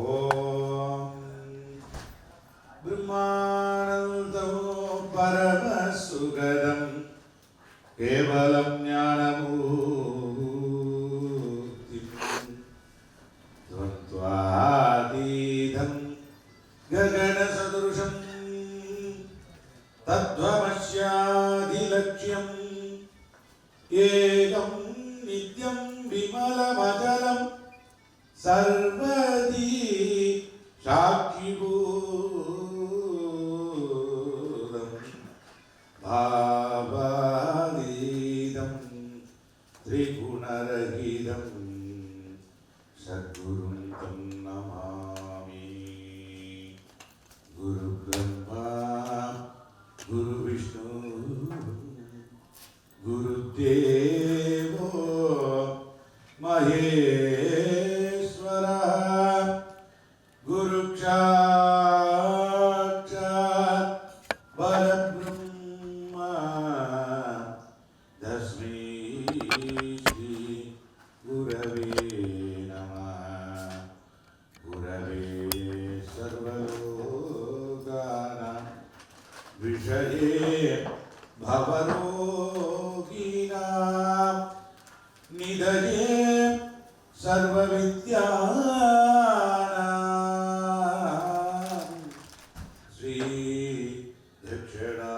ஓம் பிரம்மானந்தோ பரமசுகதம் கேவலம் ஞானமூர்த்திம் துவத்வாதீதம் ககனசதுருஷம் தத்வமஸ்யாதிலக்ஷ்யம் ஏகம் நித்யம் விமலமஜலம் சர்வதி சாட்சிபூதம் பாவாதீதம் திரிகுணரகிதம் சத்குரும் தம் நமாமி. குரு பிரம்மா குரு விஷ்ணு குரு தேவோ மகேஸ்வர குரு சாட்சாத் பரபிரம்ம தஸ்மை ஸ்ரீ குரவே நமः. குரவே சர்வலோகானாம் விஷயே பவரோகிணாம் நிதயே சர்வவித்யானாம் ஸ்ரீ தட்சிணாமூர்த்தயே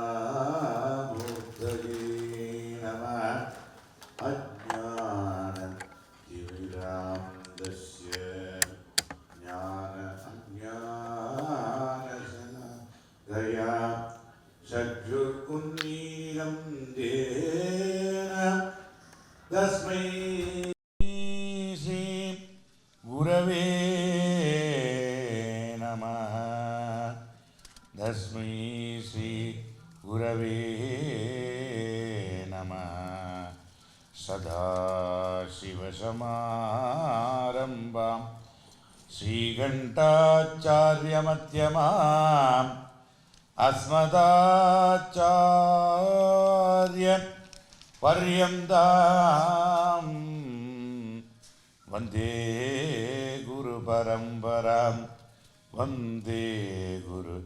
நமः. அஜ்ஞான திமிராந்தஸ்ய ஞான அஞ்ஞானசனதயா சக்ஷுர்குன்னீலம் தேன தஸ்மை ஸ்ரீ குரவே நமः. தஸ்மை ஸ்ரீ குரவே நமः. சதாசிவசமாரம்பாம் ஸ்ரீகண்டாச்சார்யமத்யமாம் அஸ்மதாச்சார்ய பர்யந்தாம் வந்தே குரு பரம்பராம் வந்தே குரு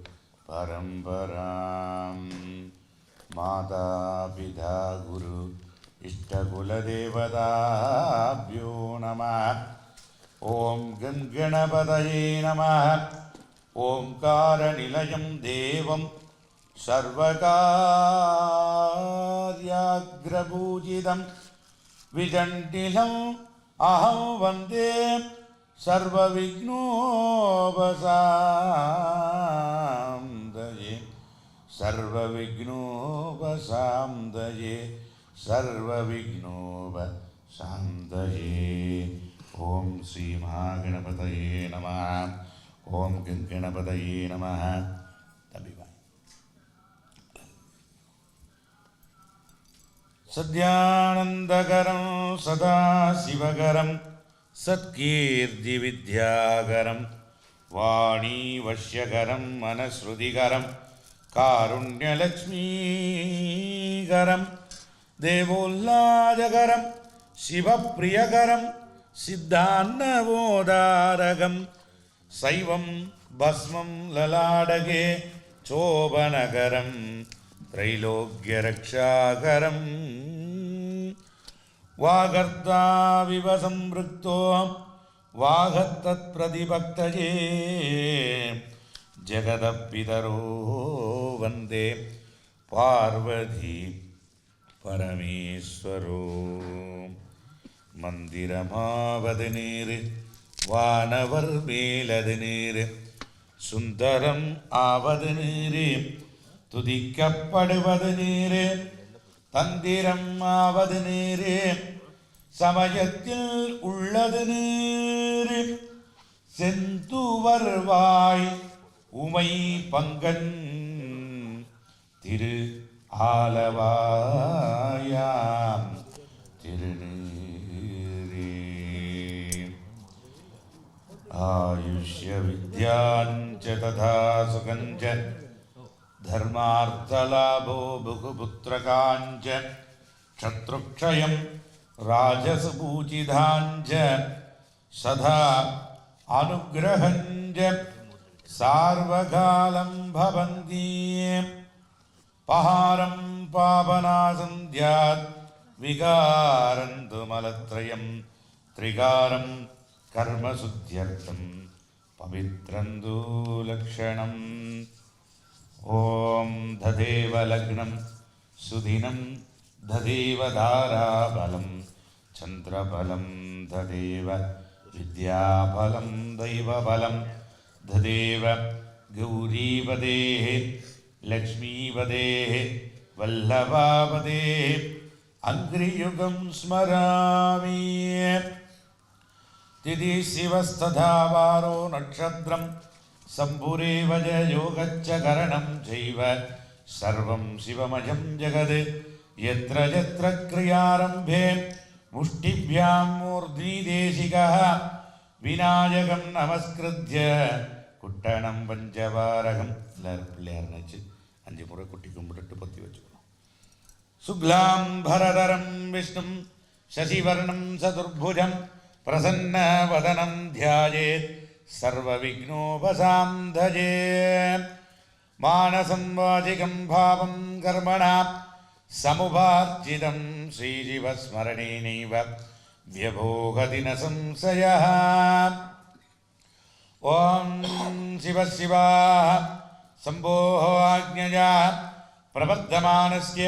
பரம்பராம். மாதா பிதா குரு இஷ்டகுலதேவதாப்யோ நமः. ஓம் கங்கணபதயே நமः. ஓம்காரநிலையம் தேவம் சர்வகார்யாக்ரபூஜிதம் விஜண்டிலம் அஹம் வந்தே சர்வவிக்னோபசாந்தயே சர்வவிக்னோபசாந்தயே சர்வவிக்னோபசாந்தயே. ஓம் ஸ்ரீ மகாகணபதயே நமः. ஓம் கங்கணபதயே நமः. சத்யானந்தகரம் சதாசிவகரம் சத்கீர்த்திவித்யாகரம் வாணீவஷ்யகரம் மனஸ்ருதிகரம் காருண்யலக்ஷ்மீகரம் தேவோல்லாஜகரம் சிவப்பிரியகரம் சித்தான்னவோதாரகம் சைவம் பஸ்மம் லலாடகே சோபனகரம் த்ரைலோக்யரக்ஷாகரம் வாகர்த்தாவிவ சம்ருக்தோ வாகத்தத் பிரதிபக்தயே ஜெகதப்பிதரோ வந்தே பார்வதி பரமேஸ்வரோ. மந்திரமாவது நீர் வானவர் மேலது நீர் சுந்தரம் ஆவது நீர் துதிக்கப்படுவது நீரே தந்திரம் ஆவது நீரே சமயத்தில் உள்ளது நீரே செந்துவர்வாய் உமை பங்கன் திரு ஆலவாயாம் திருநீரே. ஆயுஷ்ய வித்யாஞ்ச ததா சுகஞ்ச धर्मार्थलाभो बहुपुत्रकाञ्च शत्रुक्षयं राजसपूजिताञ्च सदा अनुग्रहञ्च सार्वकालं भवन्ति पहारं पापनासन्ध्यात् विकारं तु मलत्रयं त्रिकारं कर्मशुद्ध्यर्थं पवित्रं तु लक्षणम् ॐ ददेव लग्नं सुदिनं ददेव धाराबलं चन्द्रबलं ददेव विद्याबलं दैवबलं ददेव गौरीपदेः लक्ष्मीपदेः वल्लभापदेः अङ्घ्रियुगं स्मरामि तिथि शिवस्तथा वारो नक्षत्रं सम्भुरेव च योगच्च करणं चैव सर्वं शिवमयं जगत् यत्र यत्र क्रियारम्भे मुष्टिभ्यां मूर्ध्नि देशिकः विनायकं नमस्कृत्य कुट्टणं पञ्चवारकं பிள்ளையார் நினச்சி 5 முறை குட்டி கும்பிட்டு பற்றி வச்சுக்கணும். சுக்லாம் பரதரம் விஷ்ணும் சசிவர்ணம் சதுர்புஜம் பிரசன்ன வதனம் தியாயேத் சர்வ விக்னோபசாந்தஜே மானசம் வாசிகம் பாவம் கர்மணா சமுபார்ஜிதம் ஸ்ரீசிவஸ்மரணேனைவ व्यभोगति न संशयः ॐ शिवशिवा शम्भोः आज्ञया प्रवर्धमानस्य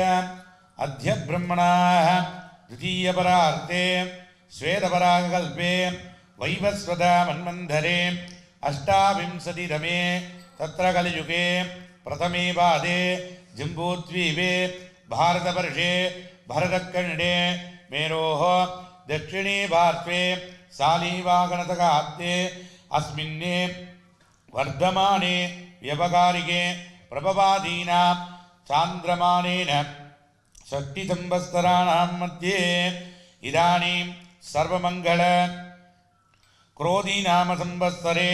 अद्य ब्रह्मणाः द्वितीयपरार्थे श्वेतपरागकल्पे वैवस्वता मन्वन्धरे अष्टाविंशतितमे तत्र कलियुगे प्रथमे पादे जम्बूद्वीपे भारतवर्षे भरतखण्डे मेरोः दक्षिणे पार्श्वे शालीवागणतकाब्दे अस्मिन्ने वर्धमाने व्यवकारिके प्रभवादीनां चान्द्रमानेन षष्टिसंवत्सराणां मध्ये इदानीं सर्वमङ्गल क्रोधीनाम संवत्सरे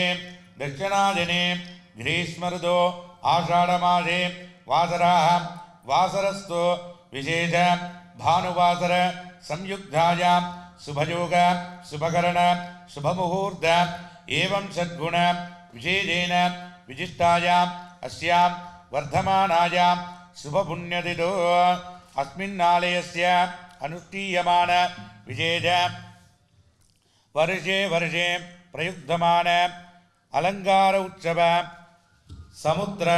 दक्षिणादिने ग्रीष्मऋतौ आषाढमासे वासराः वासरस्तु विशेष भानुवासर संयुक्तायां शुभयोग शुभकरण शुभमुहूर्त एवं सद्गुण विशेषेण विशिष्टायाम् अस्यां वर्धमानायां शुभपुण्यतिथौ अस्मिन्नालयस्य अनुष्ठीयमान विशेष वर्षे वर्षे प्रयुक्तमान अलंकार उत्सव समुद्र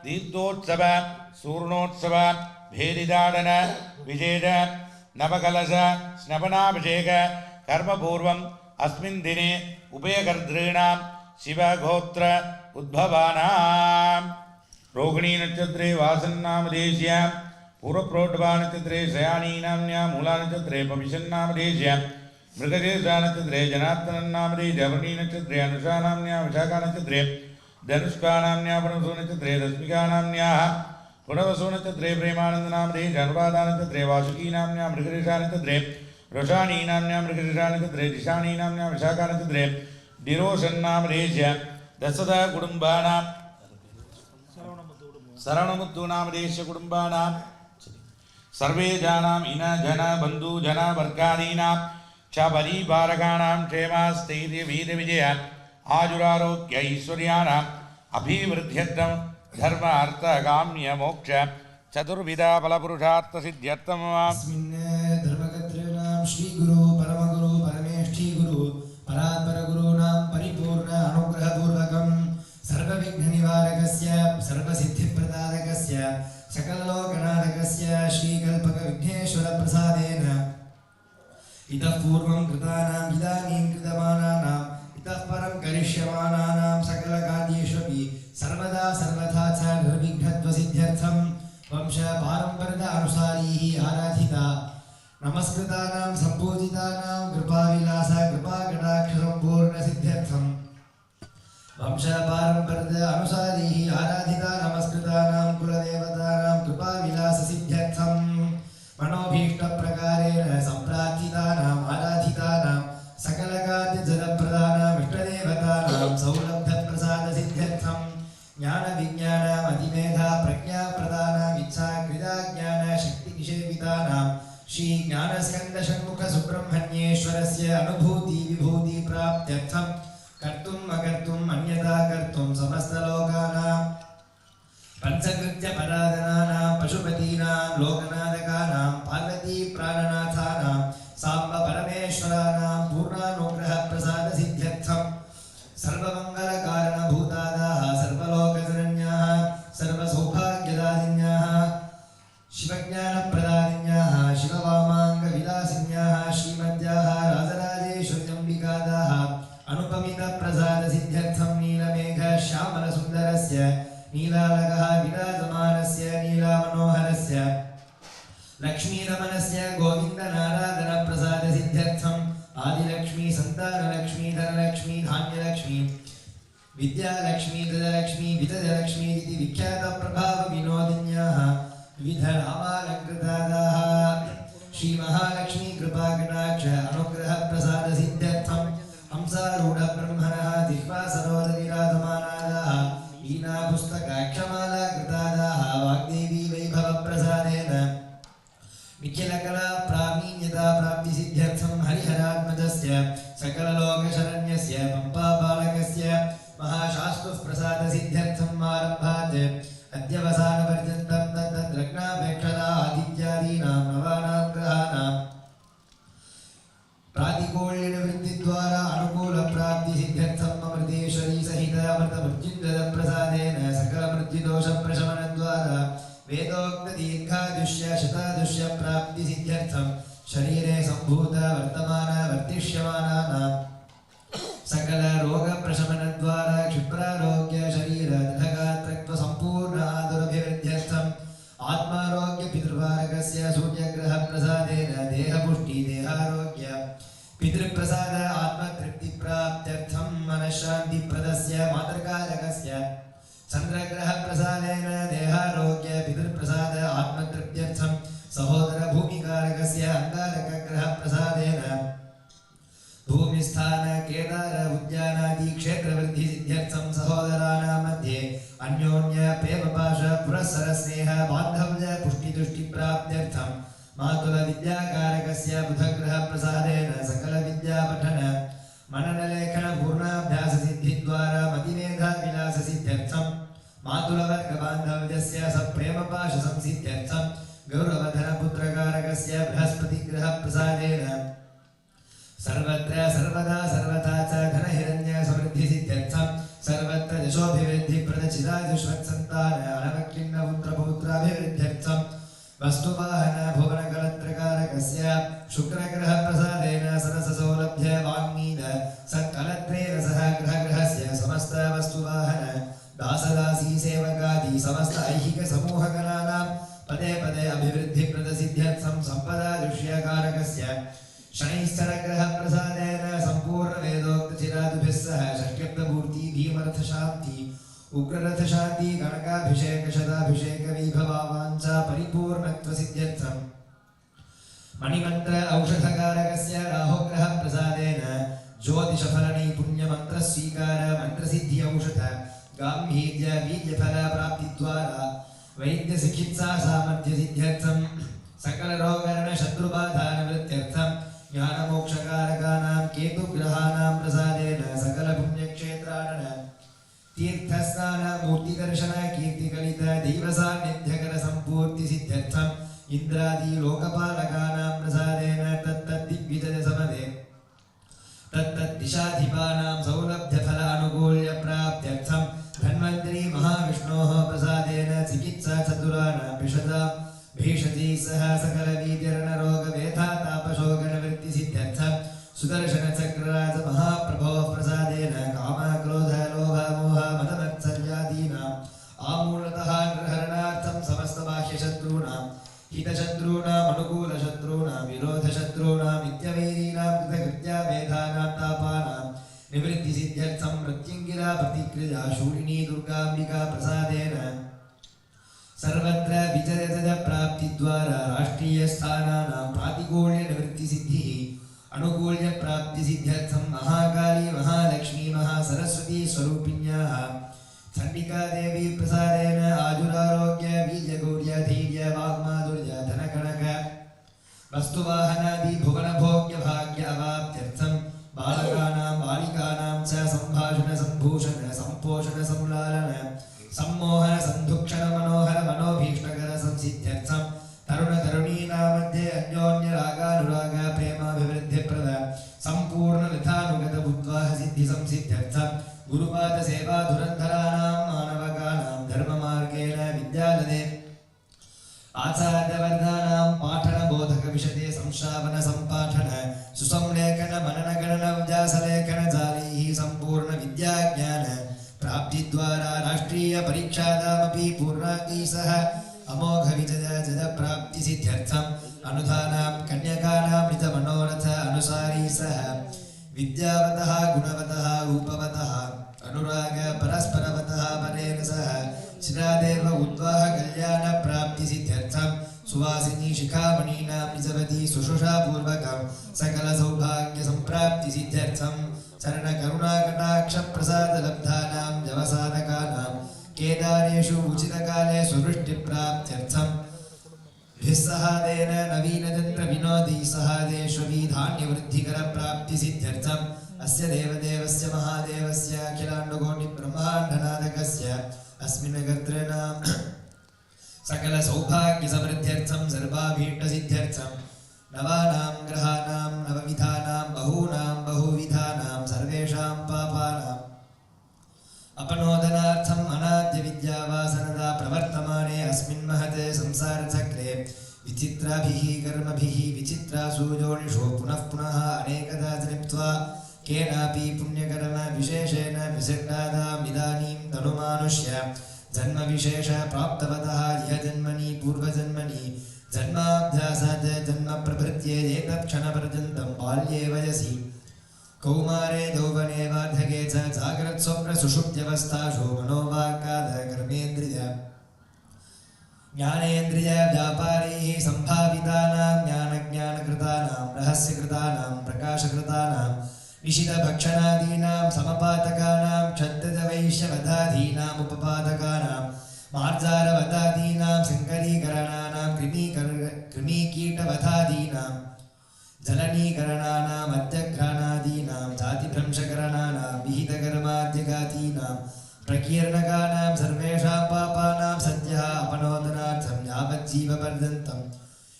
तीर्थोत्सव सूर्णोत्सव भेदिदाडन विशेष नवकलश स्नपनाभिषेक कर्मपूर्वम् अस्मिन् दिने उभयकर्तॄणां शिवगोत्र उद्भवानां रोहिणी नक्षत्रे वासन्नामधेयस्य पूर्वप्रोढवा नक्षत्रे शयानीनाम्न्यां मूला नक्षत्रे भविष्यन्नामधेयस्य मृगशीर्षा नक्षत्रे जनार्दनन्नामधेयस्य भरणी नक्षत्रे अनुषानाम्न्यां विशाखा नक्षत्रे धनुष्कानाम्न्यां पुनर्वसु नक्षत्रे रश्मिकानाम्न्याः पुनर्वसु नक्षत्रे प्रेमानन्दनामधेयस्य अनुराधा नक्षत्रे वासुकी नाम्न्यां मृगशीर्षा नक्षत्रे रोषाणी नाम्न्यां मृगशीर्षा नक्षत्रे दिशाणी नाम्न्यां विशाखा नक्षत्रे दिरोशन्नामधेयस्य दशदा कुटुम्बानां शरणमुत्तुनामधेयस्य कुटुम्बानां सर्वे जनाम् इन जन बन्धु जन वर्गादीनां च परिवारकाणां क्षेमस्थैर्य वीरविजय आजुरारोग्य ऐश्वर्याणाम् अभिवृद्ध्यर्थं धर्म अर्थ काम्य मोक्ष चतुर्विधा फलपुरुषार्थ सिद्ध्यर्थम् अस्मिन् धर्मकर्तॄणां श्री गुरु परमगुरु परमेष्ठी गुरु परात्पर गुरूणां परिपूर्ण अनुग्रहपूर्वकं सर्वविघ्ननिवारकस्य सर्वसिद्धिप्रदायकस्य सकललोकनाथकस्य श्रीकल्पकविघ्नेश्वर प्रसादेन इतः पूर्वं कृतानां इदानीं कृतमानानां इतः परं करिष्यमानानां सकलकार्येष्वपि सर्वदा सर्वथा च निर्विघ्नत्वसिद्ध्यर्थं वंशपारम्परिकानुसारीः आराधिता नमस्कृतानां सम्पूजितानां कृपाविलास कृपाकटाक्षसम्पूर्णसिद्ध्यर्थं वंशपारम्परिकानुसारीः आराधिता नमस्कृतानां कुलदेवतानां कृपाविलाससिद्ध्यर्थं मनोभीष्टप्रकारेण सम्प्रार्थितानाम् आराधितानां सकलकार्यजनप्रदानाम् इष्टदेवतानां सौलभ्यप्रसादसिद्ध्यर्थं ज्ञानविज्ञानमतिमेधा प्रज्ञाप्रदानाम् इच्छाकृताज्ञानशक्तिनिषेवितानां श्रीज्ञानस्कन्दषण्मुखसुब्रह्मण्येश्वरस्य अनुभूतिविभूतिप्राप्त्यर्थं कर्तुम् गोविन्दप्रसादसिद्ध्यर्थं नीलमेघश्यामलसुन्दरस्य नीलालकः विराजमानस्य नीलामनोहरस्य लक्ष्मीरमणस्य गोविन्दनाराधनप्रसादसिद्ध्यर्थम् आदिलक्ष्मी सन्तानलक्ष्मी धनलक्ष्मी धान्यलक्ष्मी विद्यालक्ष्मी तदलक्ष्मी वितजलक्ष्मी इति विख्यातप्रभावविनोदिन्याः विविधनामालङ्कृताः श्रीमहालक्ष्मी कृपाकटाक्ष अनुग्रहप्रसादसिद्ध्यर्थं हंसारूढब्रह्मणः जिह्वासरोदविराजमानाः वीणापुस्तकाक्षमालाकृताः वाग्देवी वैभवप्रसादेन निखिलकला प्रावीण्यता प्राप्तिसिद्ध्यर्थं हरिहरात्मजस्य सकललोकशरण्यस्य पम्पाबालकस्य महाशास्तुः प्रसादसिद्ध्यर्थम् आरम्भात् अद्यवसानपर्यन्तं तद् लग्नापेक्षता आदित्यादीनां नवानां ग्रहाणां प्रातिकूल्यनिवृत्तिद्वारा अनुकूलप्राप्तिसिद्ध्यर्थम् अमृतेश्वरी सहित अमृतमृत्युञ्जयप्रसादेन सकलमृत्युदोषप्रशमनद्वारा वेदोक्तदीर्घायुष्य शतायुष्य प्राप्तिसिद्ध्यर्थं शरीरे सम्भूत वर्तमान वर्तिष्यमानानां सकलरोगप्रशमनद्वारा क्षिप्रारोग्य शरीर दृढगात्रत्वसम्पूर्ण आदुरभिवृद्ध्यर्थम् आत्मारोग्य पितृवारकस्य सूर्यग्रहप्रसादेन देहपुष्टि देहारोग्य पितृप्रसाद आत्मतृप्तिप्राप्त्यर्थं मनःशान्तिप्रदस्य मातृकारकस्य चन्द्रग्रहप्रसादेन देहारोग्य पितृप्रसाद आत्मतृप्त्यर्थं सहोदरभूमिकारकस्य अंगारकग्रहप्रसादेन भूमिस्थान केदार उद्यानादि क्षेत्रवृद्धिसिद्ध्यर्थं सहोदराणां मध्ये अन्योन्य प्रेमपाश पुरस्सर स्नेह बान्धव्य पुष्टितुष्टिप्राप्त्यर्थं मातुलविद्याकारकस्य बुधग्रहप्रसादेन सकलविद्यापठन मननलेखन पूर्णाभ्याससिद्धिद्वारा मतिमेधाविलाससिद्ध्यर्थं मातुलवर्गबान्धव्यस्य सप्रेमपाशसंसिद्ध्यर्थं गौरवधनपुत्रकारकस्य बृहस्पतिग्रहप्रसादेन सर्वत्र सर्वदा सर्वथा च धनहिरण्यसमृद्धिसिद्ध्यर्थं सर्वत्र यशोभिवृद्धिप्रदचिरायुष्वत्सन्तान अनवक्लिन्नपुत्रपौत्राभिवृद्ध्यर्थं वस्तुवाहन भुवनकलत्रकारकस्य शुक्रग्रहप्रसादेन सरससौलभ्य वाङ्मीद सत्कलत्रेण सह ग्रहस्य समस्त वस्तुवाहन दासदासी सेवकादि समस्त ऐहिकसमूहगणानां पदे पदे अभिवृद्धिप्रदसिद्ध्यर्थं सम्पदायुष्यकारकस्य शनैश्चरग्रहप्रसादेन सम्पूर्णवेदोक्तचिरादुभिः सह षष्ट्यब्दपूर्ति भीमरथशान्ति उग्ररथशान्ति कनकाभिषेकशताभिषेकवैभवावाञ्छा परिपूर्णत्वसिद्ध्यर्थं मणिमन्त्र औषधकारकस्य राहुग्रहप्रसादेन ज्योतिषफलनैपुण्यमन्त्रस्वीकार मन्त्रसिद्धि औषध गाम्भीर्य वीर्यफलप्राप्तिद्वारा वैद्यचिकित्सा सामर्थ्यसिद्ध्यर्थं सकलरोगरणशत्रुबाधानिवृत्त्यर्थं ज्ञानमोक्षकारकानां केतुग्रहाणां प्रसादेन सकलपुण्यक्षेत्राणन तीर्थस्नान मूर्तिदर्शन कीर्तिकलित दैवसान्निध्यकरसम्पूर्तिसिद्ध्यर्थम् इन्द्रादि लोकपालकानां प्रसादेन तत्तद्दिग्विजयसमदे तत्तद्दिशाधिपानां सौलभ्यफलानुकूल्यप्राप्त्यर्थं धन्वन्तरी महाविष्णोः प्रसादेन चिकित्सा चतुराणां विशदा भीषती सह सकलवीर्यरणरोगवेधातापशोकनिवृत्तिसिद्ध्यर्थं सुदर्शनचक्रराज महाप्रभोः प्रसादेन कामक्रोधलोभमोहमदमत्सर्यादीनाम् आमूलतः निहरणार्थं समस्तबाह्यशत्रूणां हितशत्रूणाम् अनुकूलशत्रूणां विरोधशत्रूणां नित्यवैरीणां कृतकृत्याभेदानां तापानां निवृत्तिसिद्ध्यर्थं प्रत्यङ्गिरा प्रतिक्रिया शूलिनी दुर्गाम्बिका प्रसादेन सर्वत्र विजयजय प्राप्तिद्वारा राष्ट्रीयस्थानानां प्रातिकूल्यनिवृत्तिसिद्धिः अनुकूल्य प्राप्तिसिद्ध्यर्थं महाकाली महालक्ष्मी महासरस्वती स्वरूपिण्याः चण्डिकादेवी प्रसादेन आजुरारोग्य वीर्यगौर्य धैर्य वाग्माधुर्य धनकनक वस्तुवाहनादि भुवनभोग्य भाग्य अवाप्त्यर्थं बालकानां बालिकानां च सम्भाषण सम्भूषण सम्पोषण संलालन सम्मोहन सन्दुक्षण मनोहर मनोभीष्टकर संसिद्ध्यर्थं तरुण तरुणीनां मध्ये अन्योन्य रागानुराग प्रेमाभिवृद्धिप्रद संपूर्ण विधानुगत बुद्ध्वाह सिद्धि संसिद्ध्यर्थं गुरुपाद सेवा धुरन्धराणां मानवकानां धर्ममार्गेण विद्यालये आचार्यवर्गाणां पाठन बोधक विशदे संश्रावण संपाठन सुसंलेखन मनन गणन व्यासलेखन जालैः सम्पूर्ण संपूर्ण विद्याज्ञान प्राप्ति द्वारा राष्ट्रीय परीक्षादामपि पूर्णाङ्गैः सह अमोघ विजय जद प्राप्ति सिद्ध्यर्थम् अनुधानां कन्यकानां निजमनोरथ अनुसारी सह विद्यावतः गुणवतः रूपवतः अनुराग परस्परवतः परेण सह चिरादेव उद्वाह कल्याण प्राप्ति सिद्ध्यर्थं सुवासिनी शिखामणीनां निजवती सुषुषा पूर्वकं सकल सौभाग्य संप्राप्ति सिद्ध्यर्थं चरण करुणा कटाक्ष प्रसाद लब्धानां व्यवसादकानां केदारेषु उचितकाले सुवृष्टि प्राप्त्यर्थं भिस्सहादेन नवीनतन्त्र विनोदी सहादेष्वपि धान्यवृद्धिकर प्राप्ति सिद्ध्यर्थम् अस्य देवदेवस्य महादेवस्य अखिलाण्डकोटि ब्रह्माण्डनाथकस्य अस्मिन् गर्त्रणां सकल सौभाग्य समृद्ध्यर्थं सर्वाभीष्ट सिद्ध्यर्थं नवानां ग्रहाणां नवविधानां बहूनां बहुविधानां सर्वेषां पापानां अपनोदनार्थम् अनाद्य विद्यावासनदा प्रवर्तमाने अस्मिन् महते संसारचक्रे विचित्राभिः कर्मभिः विचित्रासु योनिषु पुनः पुनः अनेकदा जनित्वा केनापि पुण्यकर्म विशेषेण विशिष्टादाम् इदानीं तनुमानुष्य जन्मविशेष प्राप्तवतः इह जन्मनि पूर्वजन्मनि जन्माभ्यासात् जन्म प्रभृत्ये एतत्क्षणपर्यन्तं बाल्ये वयसि कौमारे यौवने वार्धके च जाग्रत्स्वप्न सुषुप्त्यवस्थासु मनोवाक्काद कर्मेन्द्रिय ज्ञानेन्द्रिय व्यापारैः सम्भावितानां ज्ञानज्ञानकृतानां रहस्यकृतानां प्रकाशकृतानां निशितभक्षणादीनां समपातकानां क्षत्रजवैश्यवधादीनाम् उपपादकानां मार्जारवधादीनां सङ्करीकरणानां कृमीकीटवधादीनां जलनीकरणानां मध्यघ्राणादीनां जातिभ्रंशकरणानां विहितकर्माद्यघातीनां प्रकीर्णकानां सर्वेषां पापानां सद्यः अपनोदनार्थं यावज्जीवपर्यन्तं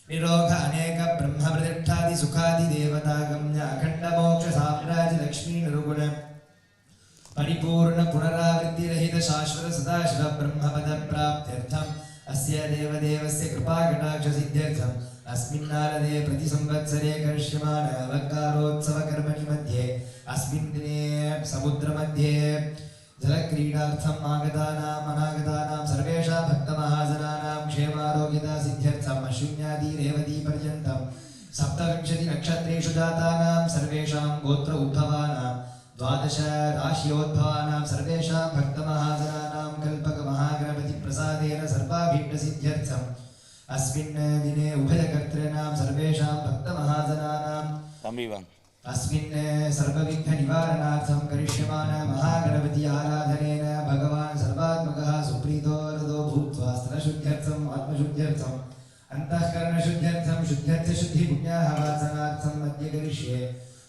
निरोग अनेक ब्रह्मप्रतिष्ठादि सुखादि देवतागम्य अखण्ड मोक्ष साम्राज्य लक्ष्मी निरुगुण परिपूर्ण पुनरावृत्तिरहित शाश्वत सदाशिव ब्रह्मपद प्राप्त्यर्थम् अस्य देवदेवस्य कृपाकटाक्ष सिद्ध्यर्थम् अस्मिन्नारदे प्रतिसंवत्सरे करिष्यमाण अलङ्कारोत्सव कर्मणि मध्ये अस्मिन् दिने समुद्रमध्ये जलक्रीडार्थम् आगतानाम् अनागतानां सर्वेषां भक्तमहाजनानां क्षेमारोग्यता सिद्ध्यर्थम् अश्विन्यादि रेवती पर्यन्तं सप्तविंशति नक्षत्रेषु जातानां सर्वेषां गोत्र उद्भवानां द्वादश राश्योद्भवानां सर्वेषां भक्तमहाजनानां कल्पकमहागणपति प्रसादेन सर्वाभीष्ट सिद्ध्यर्थम् अस्मिन् दिने उभयकर्तॄणां सर्वेषां भक्तमहाजनानां अस्मिन् सर्वविघ्न निवारणार्थं करिष्यमाण महागणपति आराधनेन भगवान् सर्वात्मकः सुप्रीतो वरदो भूत्वा स्थलशुद्ध्यर्थम् आत्मशुद्ध्यर्थम् अन्तःकरणशुद्ध्यर्थं शुद्ध्यर्थशुद्धि पुण्याः वासनार्थम् अद्य करिष्ये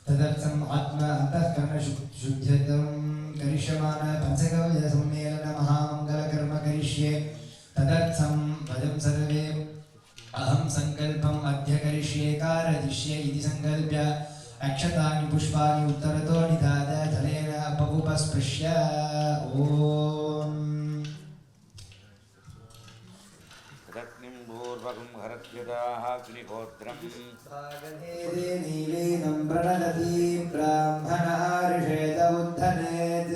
तदर्थम् आत्म अन्तःकरणशुद्ध्यर्थं करिष्यमाण पञ्चगव्य सम्मेलन महामङ्गलकर्म करिष्ये तदर्थं वयं सर्वे अहं सङ्कल्पम् अद्य करिष्ये कारयिष्ये इति सङ्कल्प्य अक्षतानि पुष्पाणि उत्तरतो निधाय जलेन पवुपस्पृश्य ॐ रत्निं भूर्भगं हरत्यदाः अग्निहोत्रम् भागनेदे नीलेनं प्रणदति ब्राह्मणार्षेद उद्धनेत्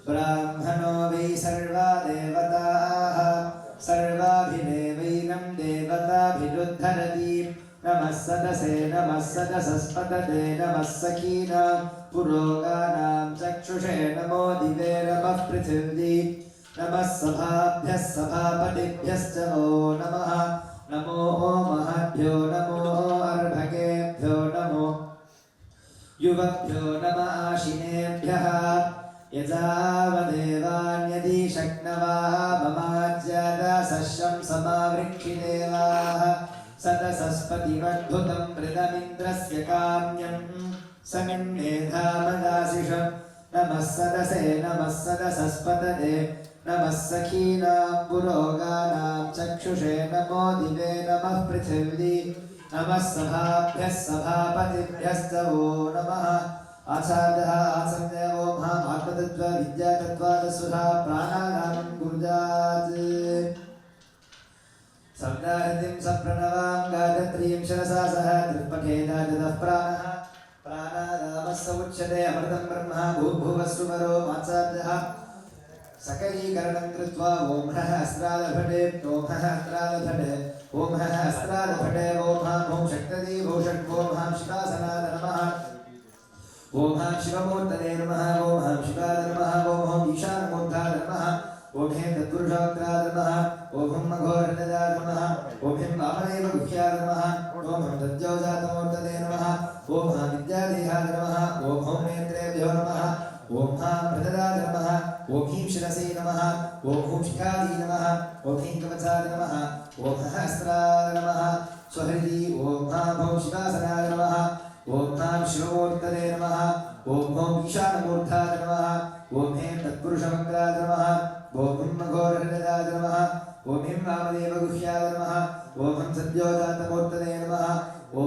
ब्राह्मणो वै सर्वा देवताः सर्वाभिदेवैनं देवताभिरुद्धरति नमः सदसे नमः सदसस्पतदे नमः सखीनां पुरोगानां चक्षुषे नमो दिवे नमः पृथिवी नमः सभाभ्यः सभापतिभ्यश्च वो नमः नमो महद्भ्यो नमो अर्भकेभ्यो नमो युवभ्यो नमः आशिनेभ्यः यजावदेवान्यदि शक्नवा ममाज्यादासश्यं समावृक्षिदेवाः सदसस्पतिमद्भुतं मृदमिन्द्रस्य काम्यं समिन्मेधामदाशिषं नमः सदसे नमः सदसस्पतदे नमः सखीनां पुरोगानां चक्षुषे नमो दिवे नमः पृथिवी नमः सभाभ्यः सभापतिभ्यश्च वो नमः आचार्यः आचम्य वो महात्मतत्त्व विद्यातत्त्वादसुधा प्राणानां गुरुजात् सप्ताहतिं सप्रणवां गायत्रीं शिरसा सह त्रिपठेदाजतः प्राणः रामस्य उच्यते अमृतं ब्रह्म भूर्भुवस्सुवरो मात्साभ्यः सकलीकरणं कृत्वा ॐ ह्रः अस्त्रालभटे ॐ ह्रः अस्त्रालभटे ॐ ह्रः अस्त्रालभटे ॐ ॐ शक्तदी भूषट् ॐ शिवासनाय नमः ॐ शिवमूर्तये नमः ॐ शिवाय नमः ॐ ईशानमूर्ताय नमः ॐ तत्पुरुषोक्ताय नमः ॐ मघोरहृदयाय नमः ॐ वामदेव गुह्याय नमः ॐ तद्योजातमूर्तये नमः ॐ विद्यादेहाय नमः ॐ नेत्रेभ्यो नमः ॐ मृदराय नमः ॐ शिरसे नमः ॐ शिखायै नमः ॐ कवचाय नमः ॐ सहस्राय नमः स्वहृदि ॐ शिवासनाय नमः ॐ शिवमूर्तये नमः ॐ ईशानमूर्ताय नमः ॐ तत्पुरुषमङ्गलाय नमः ॐ मघोरहृदयाय नमः ॐ वामदेव गुह्याय नमः ॐ सद्योजातमूर्तये नमः ॐ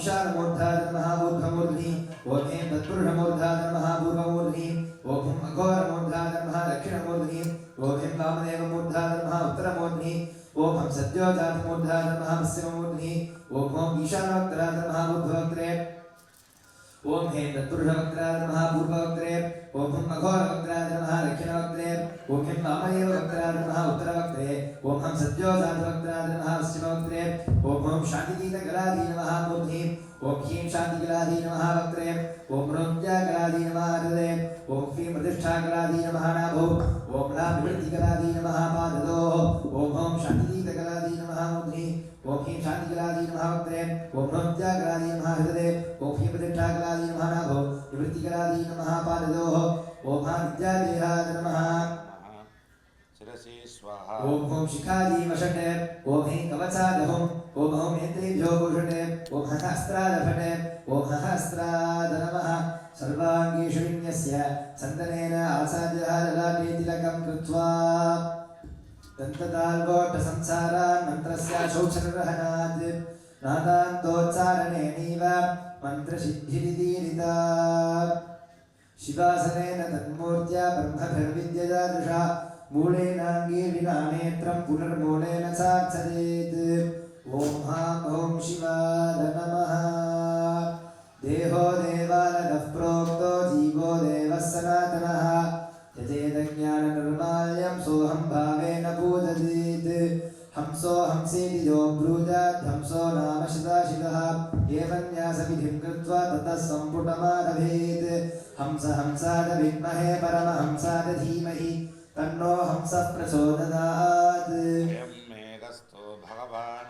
ईशानमूर्ताय नमः ऊर्ध्वमूर्ध्नि ॐ तत्पुरुषमूर्ताय नमः पूर्वमूर्ध्नि ॐ मघोरमूर्ताय नमः दक्षिणमूर्ध्नि ॐ वामदेवमूर्ताय नमः उत्तरमूर्ध्नि ॐ सद्योजातमूर्ताय नमः पश्चिममूर्ध्नि ॐ ईशानोत्तराय नमः ऊर्ध्ववक्त्रे ॐ तत्पुरुषवक्त्राय नमः पूर्ववक्त्रे ॐ मघोरवक्त्राय नमः दक्षिणवक्त्रे ॐ वामदेववक्त्राय नमः उत्तरवक्त्रे ॐ सद्योजातवक्त्राय नमः पश्चिमवक्त्रे ॐ शान्तिगीतकलाधी नमः मूर्ध्नि ॐ ह्रीं शान्तिकलाधी नमः वक्त्रे ॐ मृत्याकलाधी नमः हृदये ॐ ह्रीं प्रतिष्ठाकलाधी नमः नाभौ ॐ निवृत्तिकलाधी नमः पादयोः ॐ शान्तिगीतकलाधी नमः मूर्ध्नि ॐ ह्रीं शान्तिकलाधी नमः वक्त्रे ॐ मृत्याकलाधी नमः हृदये ॐ ह्रीं प्रतिष्ठाकलाधी नमः नाभौ निवृत्तिकलाधी नमः पादयोः ॐ विद्यादेहाय नमः शिरसि स्वाहा ॐ शिखायै वषटे ॐ कवचादहं ॐ नेत्रेभ्यो भूषटे ॐ हस्त्रालभटे ॐ हस्त्राद नमः सर्वाङ्गीषु विन्यस्य चन्दनेन आसाद्यः ललाटे तिलकं कृत्वा दन्तताल्वोट्टसंसारान् मन्त्रस्य शौचनिर्वहनात् नादान्तोच्चारणेनैव मन्त्रसिद्धिरिदीरिता शिवासनेन तन्मूर्त्या ब्रह्मभिर्विद्यया दृशा मूलेनाङ्गे विना नेत्रं पुनर्मूलेन सार्थयेत् ॐ शिवाय नमः देहो देवालयः प्रोक्तो जीवो देवः सनातनः यजेदज्ञाननिर्माल्यं सोऽहं भावेन पूजयेत् हंसो हंसेति यो ब्रूयात् हंसो नाम शिदाशिदः एवं न्यासविधिं कृत्वा ततः सम्पुटमारभेत् हंस हंसाय विद्महे परमहंसाय धीमहि तन्नो हंसः प्रचोदयात्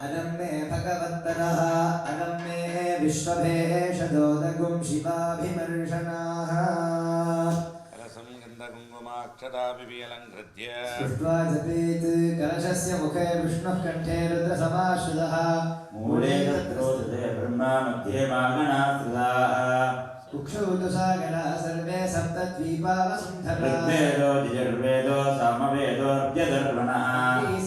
अलं मे भगवत्तरः अलं मे विश्वभेषजोदगुं शिवाभिमर्शनाः रसं गन्धकुङ्कुमाक्षताभिलङ्कृत्य स्पृष्ट्वा जपेत् कलशस्य मुखे विष्णुः कण्ठे रुद्रसमाश्रितः मूले तत्रोदते ब्रह्मा मध्ये मागणास्त्रिदाः कुक्षुदुसागराः सर्वे सप्तद्वीपा वसुन्धरा ऋग्वेदो यजुर्वेदो सामवेदोऽर्घ्यदर्वणः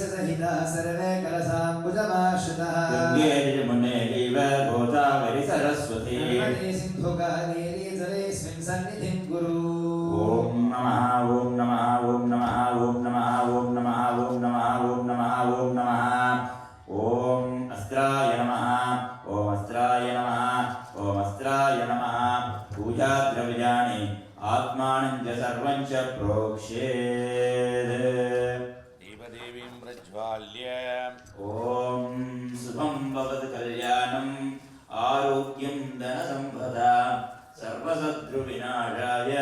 सहिताः सर्वे कलशाम्बुजमाश्रितः गङ्गे यमुनेैव गोदावरि सरस्वती नर्मदे सिन्धुकावेरी जलेऽस्मिन् सन्निधिं कुरु ॐ नमः ॐ नमः ॐ नमः ॐ नमः ॐ नमः ॐ नमः ॐ नमः ॐ नमः ॐ अस्त्राय नमः ॐ अस्त्राय नमः ॐ अस्त्राय नमः पूजाद्रव्याणि आत्मानं च सर्वं च प्रोक्ष्येत् देवदेवीं प्रज्वाल्य ॐ शुभं भवतु कल्याणम् आरोग्यं धनसम्पदा सर्वशत्रुविनाशाय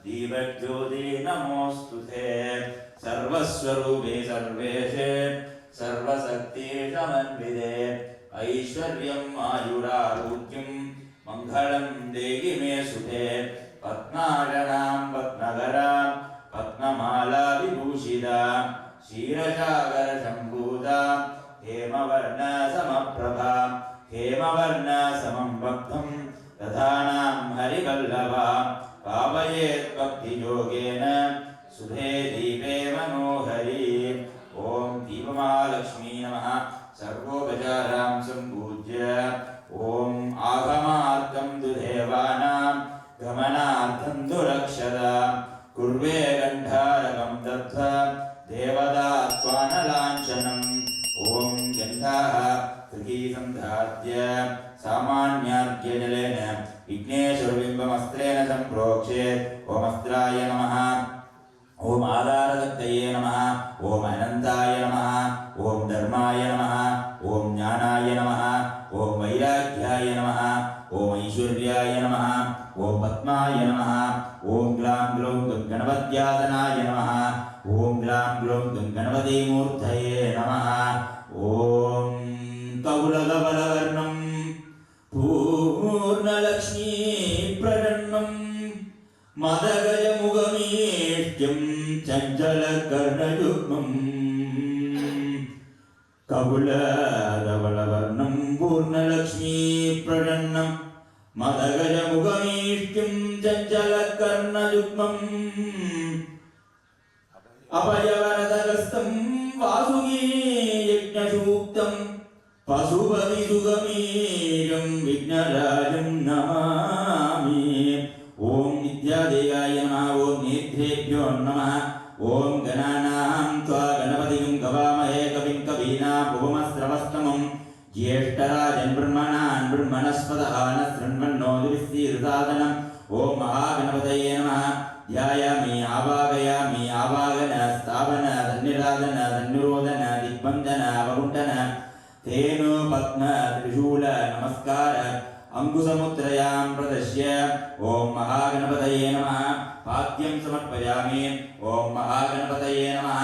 दीपज्योति नमोऽस्तु ते सर्वस्वरूपे सर्वेशे सर्वशक्तिसमन्विते ऐश्वर्यम् आयुरारोग्यं मङ्गलं देहि मे सुते पद्मासनां पद्मधरां पद्ममालाविभूषितां क्षीरसागरसम्भूतां हेमवर्णसमप्रभां हेमवर्णसमं भक्तं दधानां हरिवल्लभां पावयेत् भक्तियोगेन सुधे दीपे मनोहरी ॐ दीपमहालक्ष्मी नमः सर्वोपचारां सम्पूज्य ॐ आगमार्थं तु देवानां गमनार्थं तु रक्षदा कुर्वे गण्डारकं दत्त्वा देवतात्वानलाञ्छनम् ॐ गन्धाः कृतिसन्धाद्य सामान्यार्घ्यजलेन विघ्नेश्वरविं ओम आधारदत्तये नमः ओम अनंताय नमः ओम धर्माय नमः ओम ज्ञानाय नमः ओम वैराग्याय नमः ओम ऐश्वर्याय नमः ओम पद्माय नमः ओम ग्लां ग्लौं गणपत्यासनाय नमः ओम ग्लां ग्लौं गणपति मूर्तये नमः ओम कौलगबलवर्णं पूर्णलक्ष्मी प्रसन्नं मदगजमुगमीष्ट्यं चञ्चलकर्णयुग्मम् कबुलधवलवर्णं पूर्णलक्ष्मी प्रसन्नं मदगजमुगमीष्ट्यं चञ्चलकर्णयुग्मम् अभयवरदगस्तं वासुकी यज्ञसूक्तं पशुपतिसुगमीरं विघ्नराजं नमामि ओम विद्यादेवाय नमः ओम नेत्रेभ्यो नमः ओम गणानां त्वा गणपतिं गवामहे कविं कवीनाम् उपमस्रवस्तमं ज्येष्ठराजन् ब्रह्मणस्पतः न शृण्वन्नोतिभिस्सीदसादनम् ओम महागणपतये नमः ध्यायामि आवागयामि आवागन स्थापन धन्यराधन धन्यरोधन दिग्बन्धन अवगुण्ठन तेनु पद्म त्रिशूल नमस्कार अंकुशमुद्रयां प्रदश्य ओम महागणपतये नमः पाद्यं समर्पयामि ओम महागणपतये नमः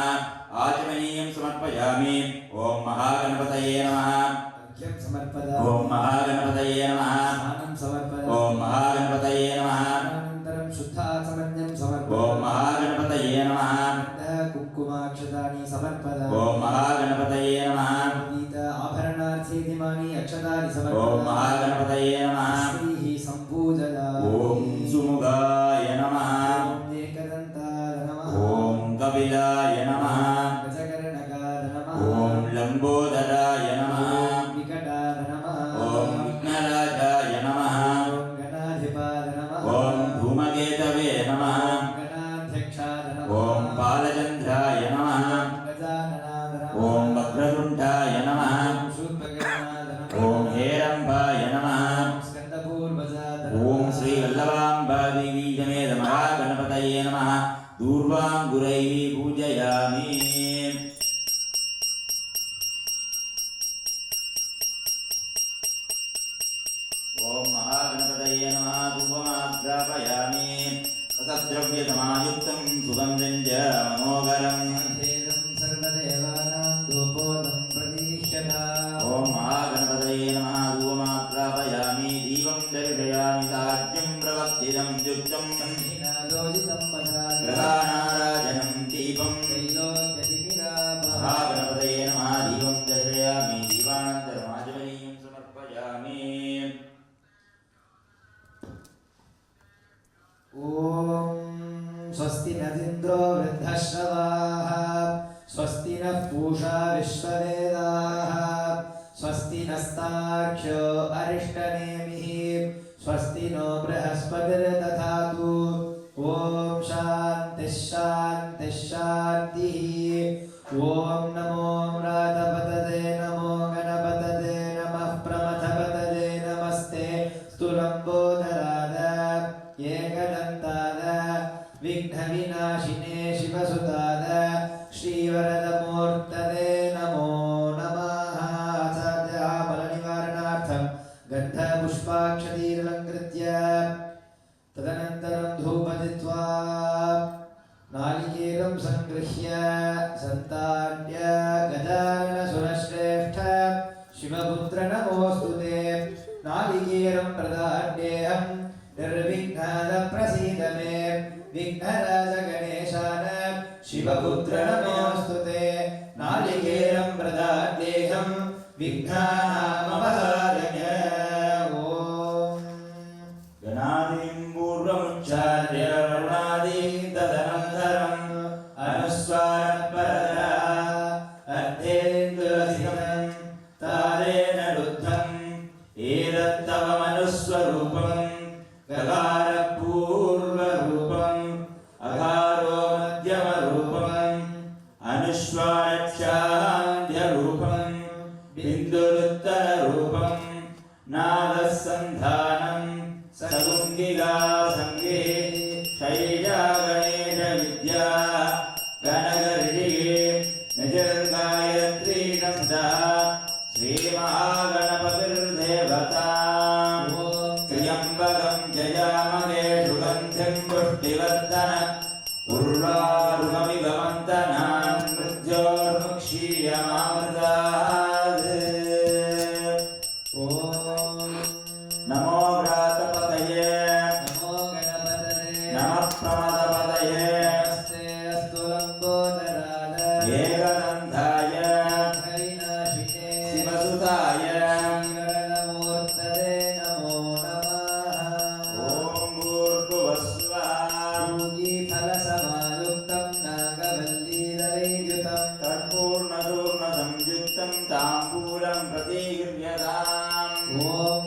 आचमनीयं समर्पयामि ओम महागणपतये नमः अर्घ्यं समर्पयामि ओम महागणपतये नमः स्नानं समर्पयामि ओम महागणपतये नमः अनन्तरं शुद्धाचमन्यं समर्पयामि ओम महागणपतये नमः कुङ्कुमाक्षतानि समर्पयामि ओम महागणपतये नमः गीत आभरणार्थीनिमानि अक्षतानि ओम समर्पयामि महागणपतये नमः श्रीः सम्पूजयामि ओम सुमुखाय नमः ओम एकदन्ताय नमः ओम कपिलाय नमः गजकर्णकाय नमः ओम लंबोदराय नमः ओम विकटाय नमः ओम विघ्नराजाय नमः ओम गणाधिपाय नमः ओम धूमकेतवे नमः गणाध्यक्षाय नमः ओम बालचंद्राय नमः गजाननाय नमः ओम वक्रतुण्डाय नमः ओम शूर्पकर्णाय नमः ओम हेरंबाय नमः ओम स्कन्दपूर्वजाय नमः ओम श्री वल्लभाम्बा देवी समेत महागणपतये नमः दूर्वांगुरैः पूजयामि ओम महागणपतये नमः धूपमाग्रापयामि रसद्रव्यसमायुक्तं सुगन्धं च मनोहरम् भेदं सर्वदेवानां धूपोदं प्रतिनिह्यताम् ओम महागणपतये नमः धूपमाग्रापयामि दीपं दर्शयामि साज्यं प्रवक्तिदं युक्तं हीनादोजितं पदानि ग्रहाणाराजनं दीपं त्रैलोक्यतिमिरापः महागणपतये नमः दीपं दर्शयामि दीपानन्तरमाचमनीयं समर्पयामि ॐ स्वस्ति न इन्द्रो वृद्धश्रवाः स्वस्ति नः पूषा विश्ववेदाः स्वस्ति नस्तार्क्ष्यो अरिष्टनेमिः स्वस्ति नो बृहस्पतिर्दधातु ॐ शान्तिः शान्तिः शान्तिः ॐ नमो व्रातपतये नमो गणपतये नमः प्रमथपतये नमस्ते स्तुलम्बोदराय एकदन्ताय विघ्नविनाशिने शिवसुताय श्रीवरदमूर्तये नमो नमः आचार्यः बलनिवारणार्थं गन्धपुष्पाक्षतीरलङ्कृत्य तदनन्तरं धूपदित्वा नालिकेलं सङ्गृह्य सन्तान्य गजाननसुरश्रेष्ठ शिवपुत्र नमोऽस्तु ते नालिकेलं प्रदाड्येऽहं निर्विघ्नाद प्रसीद मे विघ्नराज गणेशान शिवपुत्र नमोऽस्तु ते नालिकेलं प्रदाड्येऽहं विघ्नानामपहारय ॐ गणादिं पूर्वमुच्चार्य वरुणादिं तदनन्तरम् अनुस्वारपरतः अर्धेन्दुरसिकं तारेण रुद्धम् एतत्तव मनुस्वरूपं गकारपूर्वरूपम् अकारो मध्यमरूपम् अनुस्वारक्षान्त्यरूपम् बिन्दुरुत्तररूपम् नादसन्धानं सगुङ्गिका सङ्गे शैजा गणेश विद्या उर्वारुकमिगमन्तनान् मृत्योर्मुक्षीयमामृतात् नमो व्रातपतये नमो गणपतये नमः प्रमदपतये नमस्ते अस्तु लम्बोदराय एकदन्ताय हरिनाशिने शिवसुताय श्रीगणमूर्तये नमो नमः ॐ भूर्भुवस्सुवः योगीफलसमायुक्तं नागवल्लीदलैर्युतं कर्पूर्णचूर्णसंयुक्तं ताम्बूलं प्रतीर्यताम् ॐ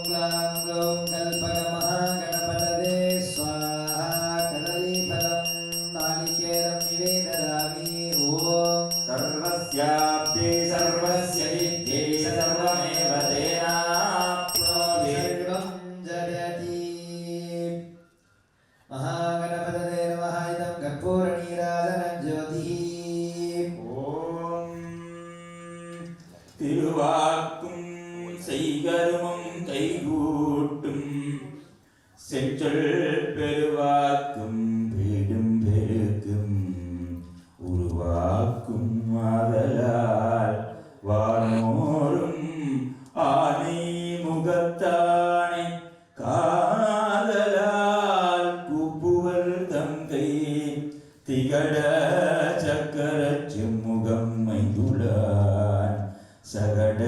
ग्लां ग्लौं कल्पकमहागणपतये स्वाहा कदलीफलं नालिकेरं निवेदयामि ॐ सर्वस्याप्यै सर्वस्य इत्यै सर्वमेव तेनाप्नोति सर्वं जयति महागणपतये नमः इदं कर्पूरनीराजनं ज्योतिः ஓம் திருவாக்கும் செய்கருமம் கைகூட்டும் செஞ்சொல் பெருவாக்கும் வீடும் பெருக்கும் உருவாக்கும் ஆதலால் வானோரும் ஆனை முகத்தானை காதலால் கூப்புவர் தங்கை திகட சக்கர செம்முகம் மைந்துளான் சகட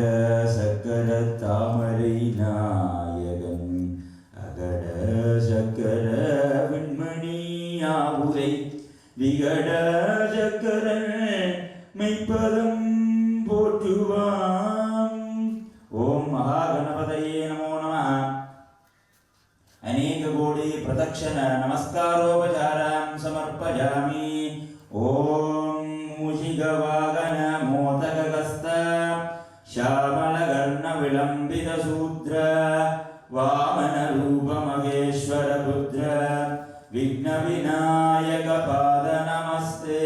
சக்கர தாமரை நாயகன் அகட சக்கர வெண்மணியாவுரை விகட சக்கரன் மெய்ப்பதம் போற்றுவான் ஓம் மகாகணபதயே நமோ நமः अनेक कोटि प्रदक्षिण नमस्कारोपचारां समर्पयामि ओम मूषिकवाहन मोदकगस्त श्यामलकर्ण विलंबित शूद्र वामन रूप महेश्वर पुत्र विघ्न विनायक पाद नमस्ते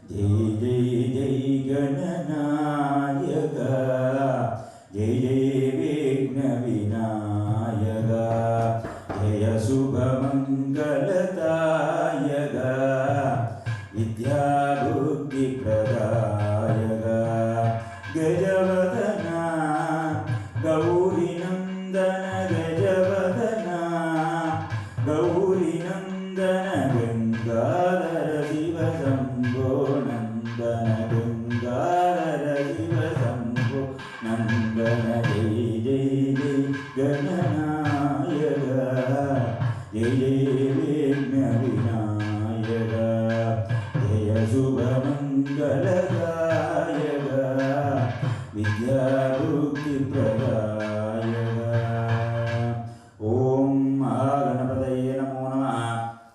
जय जय जय गणनायक जय जय विघ्न विनायक जय शुभमङ्गलदायक विद्याबुद्धिप्रदायक गजवदना गौरीनन्दन गजवदना गौरीनन्दन गङ्गाधर शिव शम्भो नन्दन गङ्गाधर शिव शम्भो नन्दन जय जय जय गणनायक जय जय विघ्न विनायक जय शुभमङ्गलदायक विद्याबुद्धिप्रदायक ॐ महागणपतये नमो नमः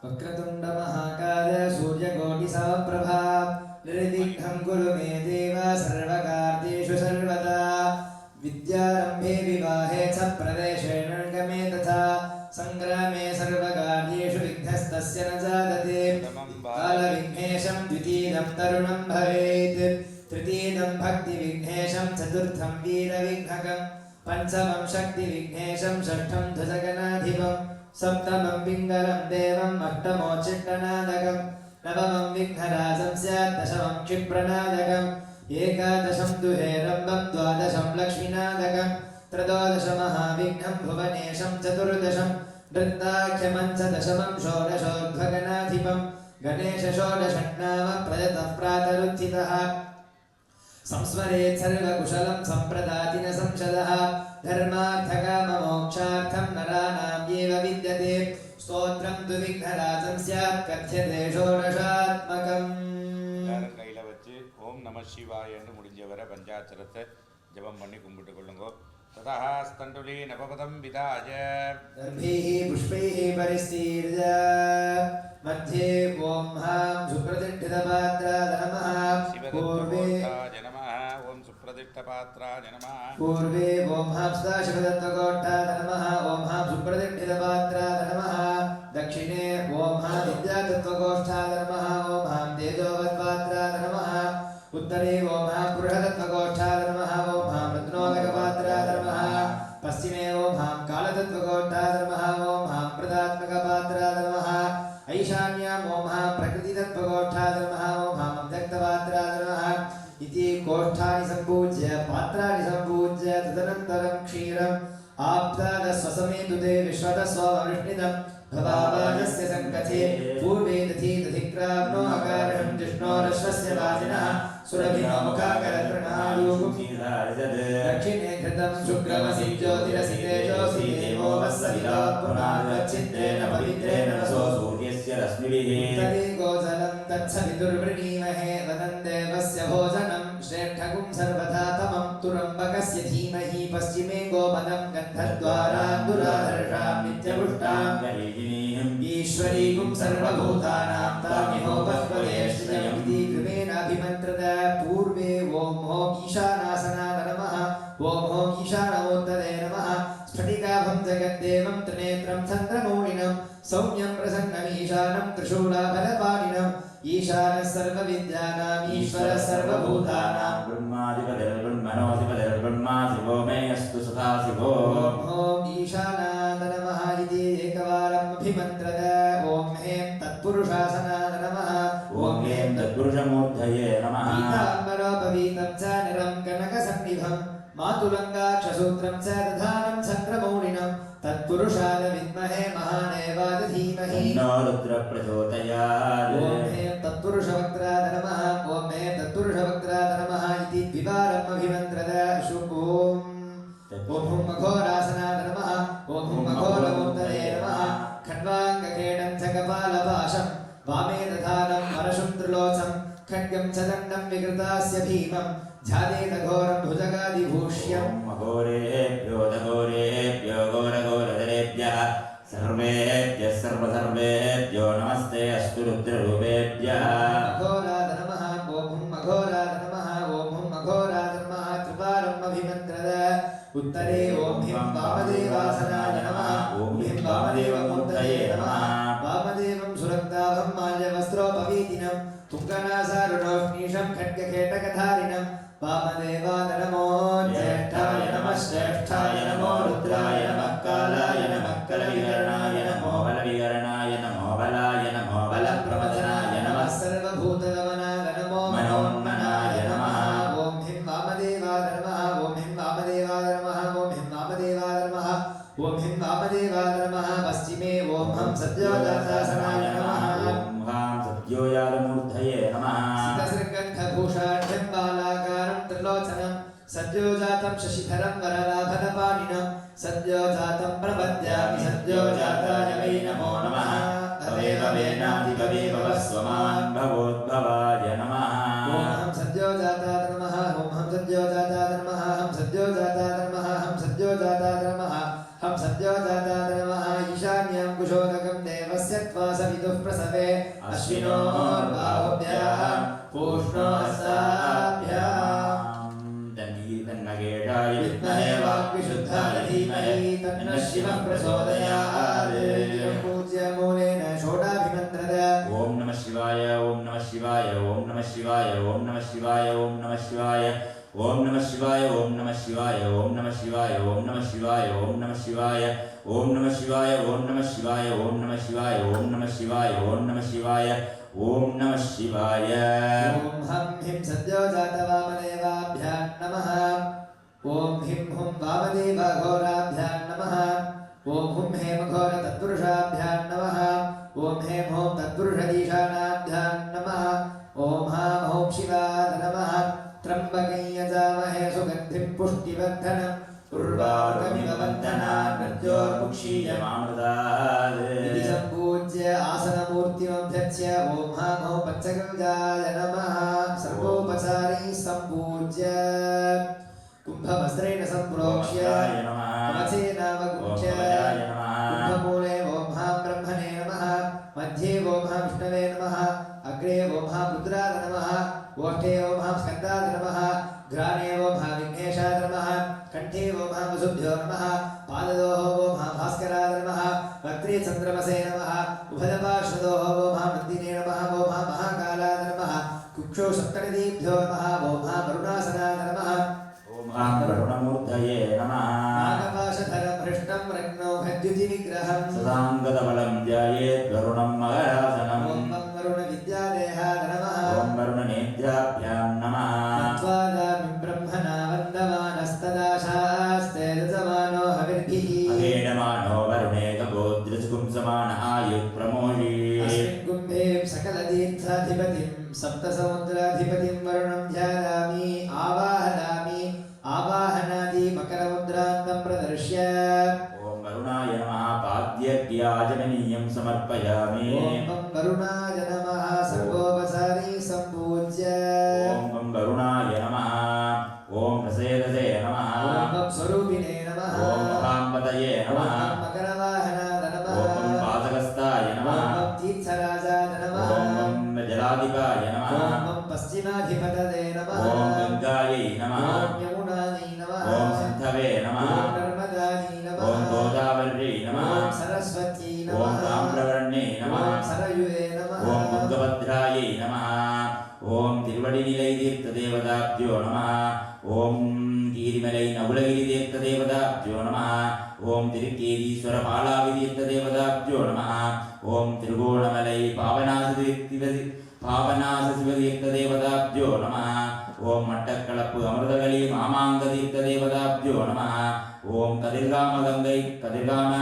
वक्रतुण्ड महाकाय सूर्यकोटिसमप्रभा निर्विघ्नं कुरु मे देव सर्वकार्येषु सर्वदा विद्यारम्भे विवाहे च प्रवेशे नर्गमे तथा सङ्ग्रामे सर्वकार्येषु विघ्नस्तस्य न जायते कालविघ्नेशं द्वितीयं तरुणं भवेत् तृतीयं भक्तिविघ्नेशं चतुर्थं वीरविघ्नकं पञ्चमं शक्तिविघ्नेशं षष्ठं ध्वजगणाधिपं सप्तमं पिङ्गलं देवम् अष्टमोच्चिष्टनादकं नवमं विघ्नराजं स्यात् दशमं क्षिप्रनादकम् एकादशं दुहेरम्बं द्वादशं लक्ष्मीनादकं त्रयोदशमहाविघ्नं भुवनेशं चतुर्दशं वृन्दाख्यमञ्चदशमं षोडशोर्ध्वगणाधिपं गणेश षोडशन्नाम प्रयतः प्रातरुत्थितः संस्मरेत् सर्वकुशलं सम्प्रदाति न संशदः धर्मार्थकाममोक्षार्थं नराणां एव विद्यते स्तोत्रं तु विघ्नराजं स्यात् कथ्यते षोडशात्मकम् எல்லாரும் கையில் வச்சு ஓம் நம சிவாயன்னு முடிஞ்ச வரை பஞ்சாட்சரத்தை ஜபம் பண்ணி கும்பிட்டு கொள்ளுங்கோ ततः स्तण्डुली नवपदं विदाय दर्भिः पुष्पैः परिस्तीर्य मध्ये ॐ हां सुप्रतिष्ठितपात्राय नमः पूर्वे शिवदत्तकोट्टाय नमः ॐ सुप्रतिष्ठपात्राय नमः पूर्वे ॐ हां सदाशिवदत्तकोट्टाय नमः ॐ हां सुप्रतिष्ठितपात्राय नमः दक्षिणे ॐ हां विद्यातत्त्वकोष्ठाय नमः ॐ हां तेजोवत्पात्राय नमः उत्तरे ॐ हां पुरुषतत्त्वकोष्ठाय नमः ॐ हां रत्नोदकपात्राय नमः पश्चिमे ॐ हां कालतत्त्वकोष्ठाय नमः ॐ हां प्रदात्मकपात्राय नमः ऐशान्याम् ॐ हां दर्पगोष्ठाय नमः ॐ अव्यक्तपात्राय नमः इति गोष्ठानि सम्पूज्य पात्राणि सम्पूज्य तदनन्तरं क्षीरम् आप्तादस्वसमेतुते विश्वतस्ववृष्णितं भवावाजस्य सङ्कथे पूर्वे दधीदधिक्राम्नो अकारहं जिष्णोरश्वस्य वाजिनः सुरभिनो मुखाकरतृणायूगुं दक्षिणे घृतं शुक्रमसि ज्योतिरसि तेजोऽसि देवो वत्सवितात्पुनागच्छिद्रेण पवित्रेण रसो सूर्यस्य रश्मिभिः उत्तरे गोजलं तत्सवितुर्वृणीमहे वदन् देवस्य भोजनं श्रेष्ठगुं सर्वथा तमं तुरम्बकस्य धीमहि पश्चिमे गोमदं गन्धद्वारान्दुराधर्षां नित्यपुष्टां ईश्वरीगुं सर्वभूतानां तामिहोपह्वदेश्रियमिति कृमेणाभिमन्त्रत पूर्वे ॐ ॐ ईशानासनाय नमः ॐ ॐ ईशानमूर्तये नमः स्फटिकाभं जगद्देवं त्रिनेत्रं चन्द्रमौळिनं सौम्यं प्रसन्नमीशानं त्रिशूलाफलपाणिनं ईशानः सर्वविद्यानाम् ईश्वरः सर्वभूतानां ब्रह्माधिपतिर्ब्रह्मणोऽधिपतिर्ब्रह्मा शिवो मे अस्तु सदा शिवो ॐ ईशानाय नमः इति एकवारम् अभिमन्त्रत ॐ हें तत्पुरुषासनाय नमः ॐ ह्रीं तत्पुरुषमूर्धये नमः पीताम्बरोपवीतं च निरं कनकसन्निभं मातुलङ्गाक्षसूत्रं च दधानं चन्द्रमौळिनं तत्पुरुषाय विद्महे महादेवाय धीमहि तन्नो रुद्रः प्रचोदयात् ॐ हें तत्पुरुषवक्त्राय नमः ॐ हें तत्पुरुषवक्त्राय नमः इति द्विवारम् अभिमन्त्रत ॐ हुं अघोरासनाय नमः ॐ हुं अघोरमूर्तये नमः खण्वाङ्गखेडं च कपालपाशं वामे दधानं परशुं त्रिलोचं खड्गं च दण्डं विकृतास्य भीमं ध्यानेदघोरं भुजगादिभूष्यम् घोरेभ्यो दघोरेभ्यो घोरघोरधरेभ्यः सर्वेभ्यः सर्वसर्वेभ्यो नमस्ते अस्तु रुद्ररूपेभ्यः अघोराय नमः ॐ हुं अघोराय नमः ॐ हुं अघोराय नमः त्रिवारम् अभिमन्त्रत उत्तरे ॐ ह्रीं वामदेवासनाय नमः ॐ ह्रीं वामदेवमूर्तये नमः वामदेवं सुरक्ताभं माल्यवस्त्रोपवीतिनं तुङ्गनासारुणोष्णीशं खड्गखेटकधारिणं वामदेवाय नमो ज्येष्ठाय नमः श्रेष्ठाय नमो रुद्राय नमः कालाय नमः कलविहरणाय नमो बलविहरणाय नमो बलाय नमो बलप्रवचनाय नमः सर्वभूतगमनाय नमो मनोन्मनाय नमः ॐ ह्रीं वामदेवाय नमः ॐ ह्रीं वामदेवाय नमः ॐ ह्रीं वामदेवाय नमः ॐ ह्रीं वामदेवाय नमः पश्चिमे ॐ हं सद्योजातासनाय नमः ॐ हां सद्योजातमूर्धये नमः सितसृगन्धभूषाढ्यं बालाकारं त्रिलोचनं सद्योजातं शशिधरं वरलाभनपाणिनं सद्योजातं प्रपद्यामि सद्योजाताय वै नमो नमः तवेव वेनाधिपवे भवस्वमान् भवोद्भवाय नमः ॐ हं सद्योजाताय नमः ॐ हं सद्योजाताय नमः हं सद्योजाताय नमः हं सद्योजाताय नमः हं सद्योजाताय नमः ईशान्यं कुशोदकं देवस्य त्वा सवितुः प्रसवे अश्विनोर्बाहुभ्यः पूष्णोऽस्ताभ्याम् तन्नगेशाय विद्महे वाग्विशुद्धाय धीमहि तन्नः शिवः प्रचोदयात् पूज्य मूलेन षोडाभिमन्त्रत ॐ नमः शिवाय ॐ नमः शिवाय ॐ नमः शिवाय ॐ नमः शिवाय ॐ नमः शिवाय ॐ नमः शिवाय ॐ नमः शिवाय ॐ नमः शिवाय ॐ नमः शिवाय ॐ नमः शिवाय ॐ नमः शिवाय ॐ नमः शिवाय ॐ नमः शिवाय ॐ नमः शिवाय ॐ नमः शिवाय ॐ नमः शिवाय ॐ हं हिं सद्योजातवामदेवाभ्यां नमः ॐ हिं हुं वामदेवघोराभ्यां नमः ॐ हुं हेम घोरतत्पुरुषाभ्यां नमः ॐ हें हों तत्पुरुषदीशानाभ्यां नमः ॐ हां हों शिवाय नमः त्र्यम्बकं यजामहे सुगन्धिं पुष्टिवर्धनम् उर्वारुकमिव वन्दनान् मृत्योर्मुक्षीयमामृतात् इति सम्पूज्य आसनमूर्तिमभ्यर्च्य ॐ हां हों पञ्चगव्याय नमः सर्वोपचारैः सम्पूज्य कुम्भवस्त्रेण सम्प्रोक्ष्य कवचेनावगुह्य कुम्भमूले ॐ हां ब्रह्मणे नमः मध्ये ॐ हां विष्णवे नमः अग्रे ॐ हां रुद्राय नमः ओष्ठे ॐ हां स्कन्दाय नमः घ्राणे ॐ हां विघ्नेशाय नमः कण्ठे ॐ हां वसुभ्यो नमः पादयोः ॐ हां भास्कराय नमः वक्त्रे चन्द्रमसे नमः उभयपार्श्वयोः ॐ हां नन्दिने नमः ॐ हां महाकालाय नमः कुक्षौ सप्तनदीभ्यो नमः ॐ हां वरुणासनाय नमः ॐ हां वरुणमूर्धये नमः नागपाशधरं हृष्टं रग्नौ हद्युतिविग्रहं सदाङ्गतबलं ध्यायेत् वरुणं मकरासनम् ॐ वरुणविद्यालये तीर्थाधिपतिं सप्तसमुद्राधिपतिं वरुणं ध्यायामि आवाहयामि आवाहनादि मकरमुद्रान्तं प्रदर्श्य ॐ वरुणाय नमः पाद्यज्ञाजननीयं समर्पयामि ॐ वरुणाय नमः सर्वोपचारी सम्पूज्य ॐ वरुणाय नमः ॐ रसेरसे नमः ॐ स्वरूपिणे नमः ॐ महाम्बतये नमः ॐ मकरवाहनाय नमः ॐ पादकस्ताय नमः ॐ तीर्थराजाय नमः ॐ जलाधिपाय नमः ॐ पश्चिमाधिपतये नमः ॐ गङ्गायै नमः ॐ यमुनायै नमः ॐ सिन्धवे नमः ॐ नर्मदायै नमः ॐ गोदावर्यै नमः ॐ सरस्वत्यै ॐ नमः ताम्रवर्ण्यै नमः ॐ सरयुगे नमः ॐ तुङ्गभद्रायै नमः ॐ तिरुवडिनिलैतीर्थदेवताभ्यो नमः ॐ कीरिमलै नवुलगिरितीर्थदेवताभ्यो नमः ॐ तिरुकेदीश्वरपालावितीर्थदेवताभ्यो नमः ॐ तिरुगोणमलै पावनासशिवतीर्थदेवताभ्यो नमः ॐ मट्टक्कळप्पु अमृतकली मामाङ्गतीर्थदेवताभ्यो नमः ॐ कदिर्गाम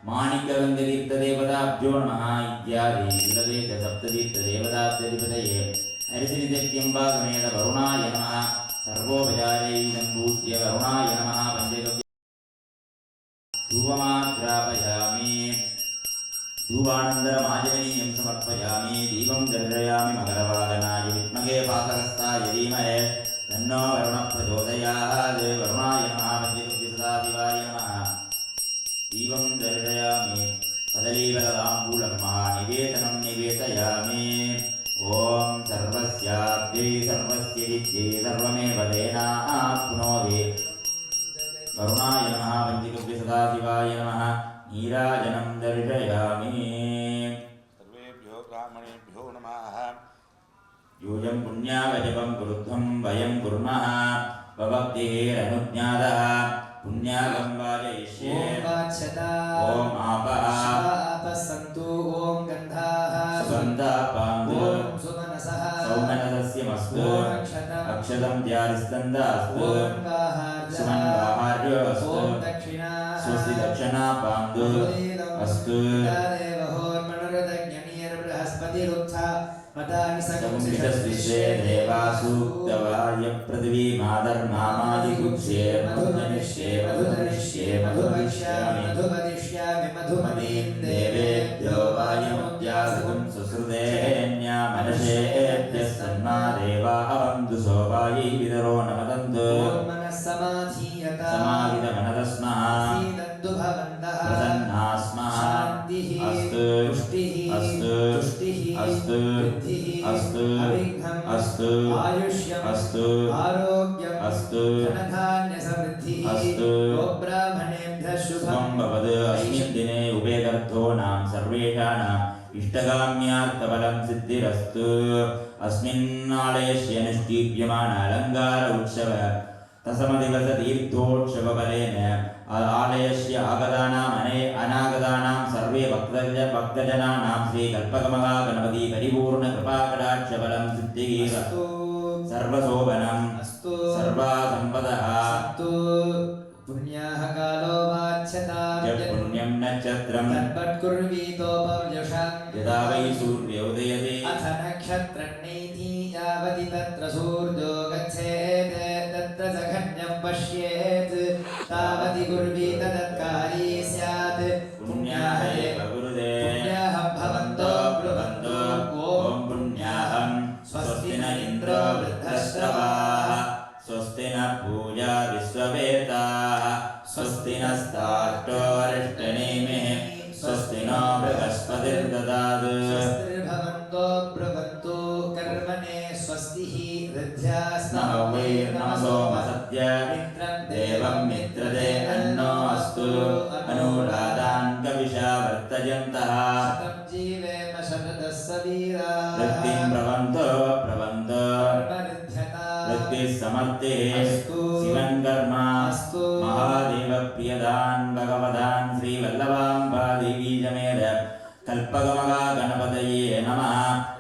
माणिक्यगन्धतीर्थदेवताभ्यो नमः इत्यादि विविधदेश सप्ततीर्थदेवताभ्यधिपतये हरिसिनित्यम्बागमेद वरुणाय नमः सर्वोपचारै सम्पूज्य वरुणाय नमः पञ्चगव्य धूपमाग्रापयामि धूपानन्दरमाजनीयं समर्पयामि दीपं दर्शयामि मकरवाहनाय विद्महे पाकहस्ताय धीमहि तन्नो वरुणः प्रचोदयात् वरुणाय नमः पञ्चगव्य सदाशिवाय नमः दीपं दर्शयामि कदलीवरताम्बूलं महानिवेदनं निवेदयामि ॐ सर्वस्याब्दै सर्वस्य विद्ये सर्वमेव तेनाप्नोति वरुणाय नमः पञ्चगव्य सदाशिवाय नमः नीराजनं दर्शयामि सर्वेभ्यो ब्राह्मणेभ्यो नमः यूयं पुण्यागजपं कुरुध्वं वयं कुर्मः भवद्भिरनुज्ञातः पुण्यागं वाजयिष्ये ॐ वाच्यता ॐ आपः आपः सन्तु ॐ गन्धाः सुगन्धापान्तु ॐ सुमनसः सौमनसस्यमस्तु ॐ अक्षतम् अक्षतं द्यारिस्तन्दास्तु ॐ गाहार्यः सुमन्दाहार्योऽस्तु ॐ दक्षिणा स्वस्ति दक्षिणापान्तु अस्तु बृहस्पतिरुत्था मदानि सकुंसितस्विश्वे देवासूक्तवाय पृथिवी माधर्मामादिगुप्स्ये मधुमनिष्ये मधुधनिष्ये मधुभक्ष्यामि मधुपदिष्यामि मधुमतीं देवेभ्यो वायुमुद्यासुं सुश्रुतेऽन्या मनसेभ्यस्तन्मा देवा अवन्तु सोपायै विदरो नमदन्तु ॐ मनः समाधीयता समाहितमनदस्मः सीदन्तु भवन्तः प्रसन्नाः स्मः शान्तिः अस्तु पुष्टिः अस्तु तुष्टिः अस्तु वृद्धिः अस्तु अविघ्नम् अस्तु आयुष्यम् अस्तु आरोग्यम् अस्तु धनधान्यसमृद्धिः अस्तु गोब्राह्मणेभ्यः शुभं शुभम् भवद् अस्मिन् दिने उभयगर्थोनां सर्वेषाणाम् इष्टकाम्यार्थफलं सिद्धिरस्तु अस्मिन् आलयस्य अनुष्ठीयमान अलङ्कार उत्सव दशमदिवस तीर्थोत्सवफलेन आलयस्य आगतानाम् अनागतानां सर्वे भक्तजनानां श्रीकल्पकमला गणपति परिपूर्णकृपाकटाक्षफलं सिद्धिः सर्वशोभनम् अस्तु सर्वासम्पदः अस्तु पुण्याः कालो वाच्यताम् पुण्यं नक्षत्रं तद्वत्कुर्वीतोपव्यषाम् यदा वै सूर्योदयते अथ नक्षत्रण्यैति यावति तत्र सूर्यो गच्छेत् तत्र जघन्यं पश्येत् तावति कुर्वीत तत्कारी स्यात् पुण्याः एव गुरुदे पुण्याः भवन्तो ब्रुवन्तो ॐ पुण्याहं स्वस्ति न इन्द्रो वृद्धश्रवाः स्वस्ति न पूजा विश्ववेदाः स्वस्ति नस्ताष्टो अरिष्टनेमिः स्वस्ति नो बृहस्पतिर्ददातु स्वस्तिर्भवन्तो ब्रुवन्तु कर्मणे स्वस्तिः हृद्यास्नहो वै नमसोमसद्य देवं मित्रदे अन्नो अस्तु अनुराधान् कविषा वर्तयन्तः शतं जीवेम शरदः सवीराः वृत्तिं प्रवन्तो वृत्तिः समर्थिः अस्तु शिवं कर्म अस्तु महादेवप्रियदान् भगवदान् श्रीवल्लभाम्बादेवीजमेद कल्पकमला गणपतये नमः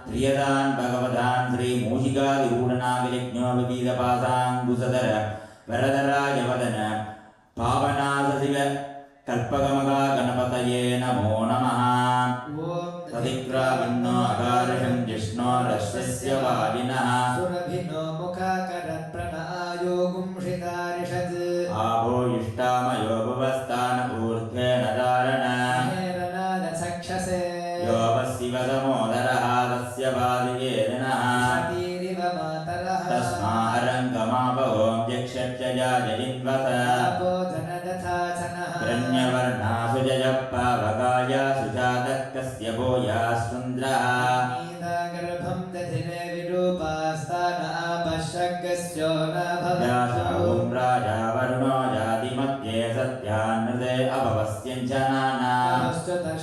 प्रियदान् भगवदान् श्रीमूषिकादिरूढनागयज्ञोपवीतपासाङ्कुशधर वरदराय वदन पावनासशिव कल्पकमला गणपतये नमो नमः ॐ तदिग्राविन्नो अकारशं जिष्णोरश्वस्य वाजिनः सुरभिनो मुखाकरत्प्रणआयो गुंषितारिषत् आभो इष्टामयो भुवस्तान ऊर्ध्वेन धारण हेरनादचक्षसे यो वशिवसमोदरः तस्य वादिकेरिणः सतीरिव मातरः तस्मारङ्गमापहों यक्षक्षया जयिन्वस आपो जनदथाचनः हिरण्यवर्णासु जयपावकाय सुजातः कस्य भूयास्सुन्द्रः नीदागर्भं दधिरे विरूपास्तान आपश्यगस्यो न व्यासागुं भवतु राजा वरुणो जातिमध्ये सत्यान्नृते अभवस्यञ्जनाना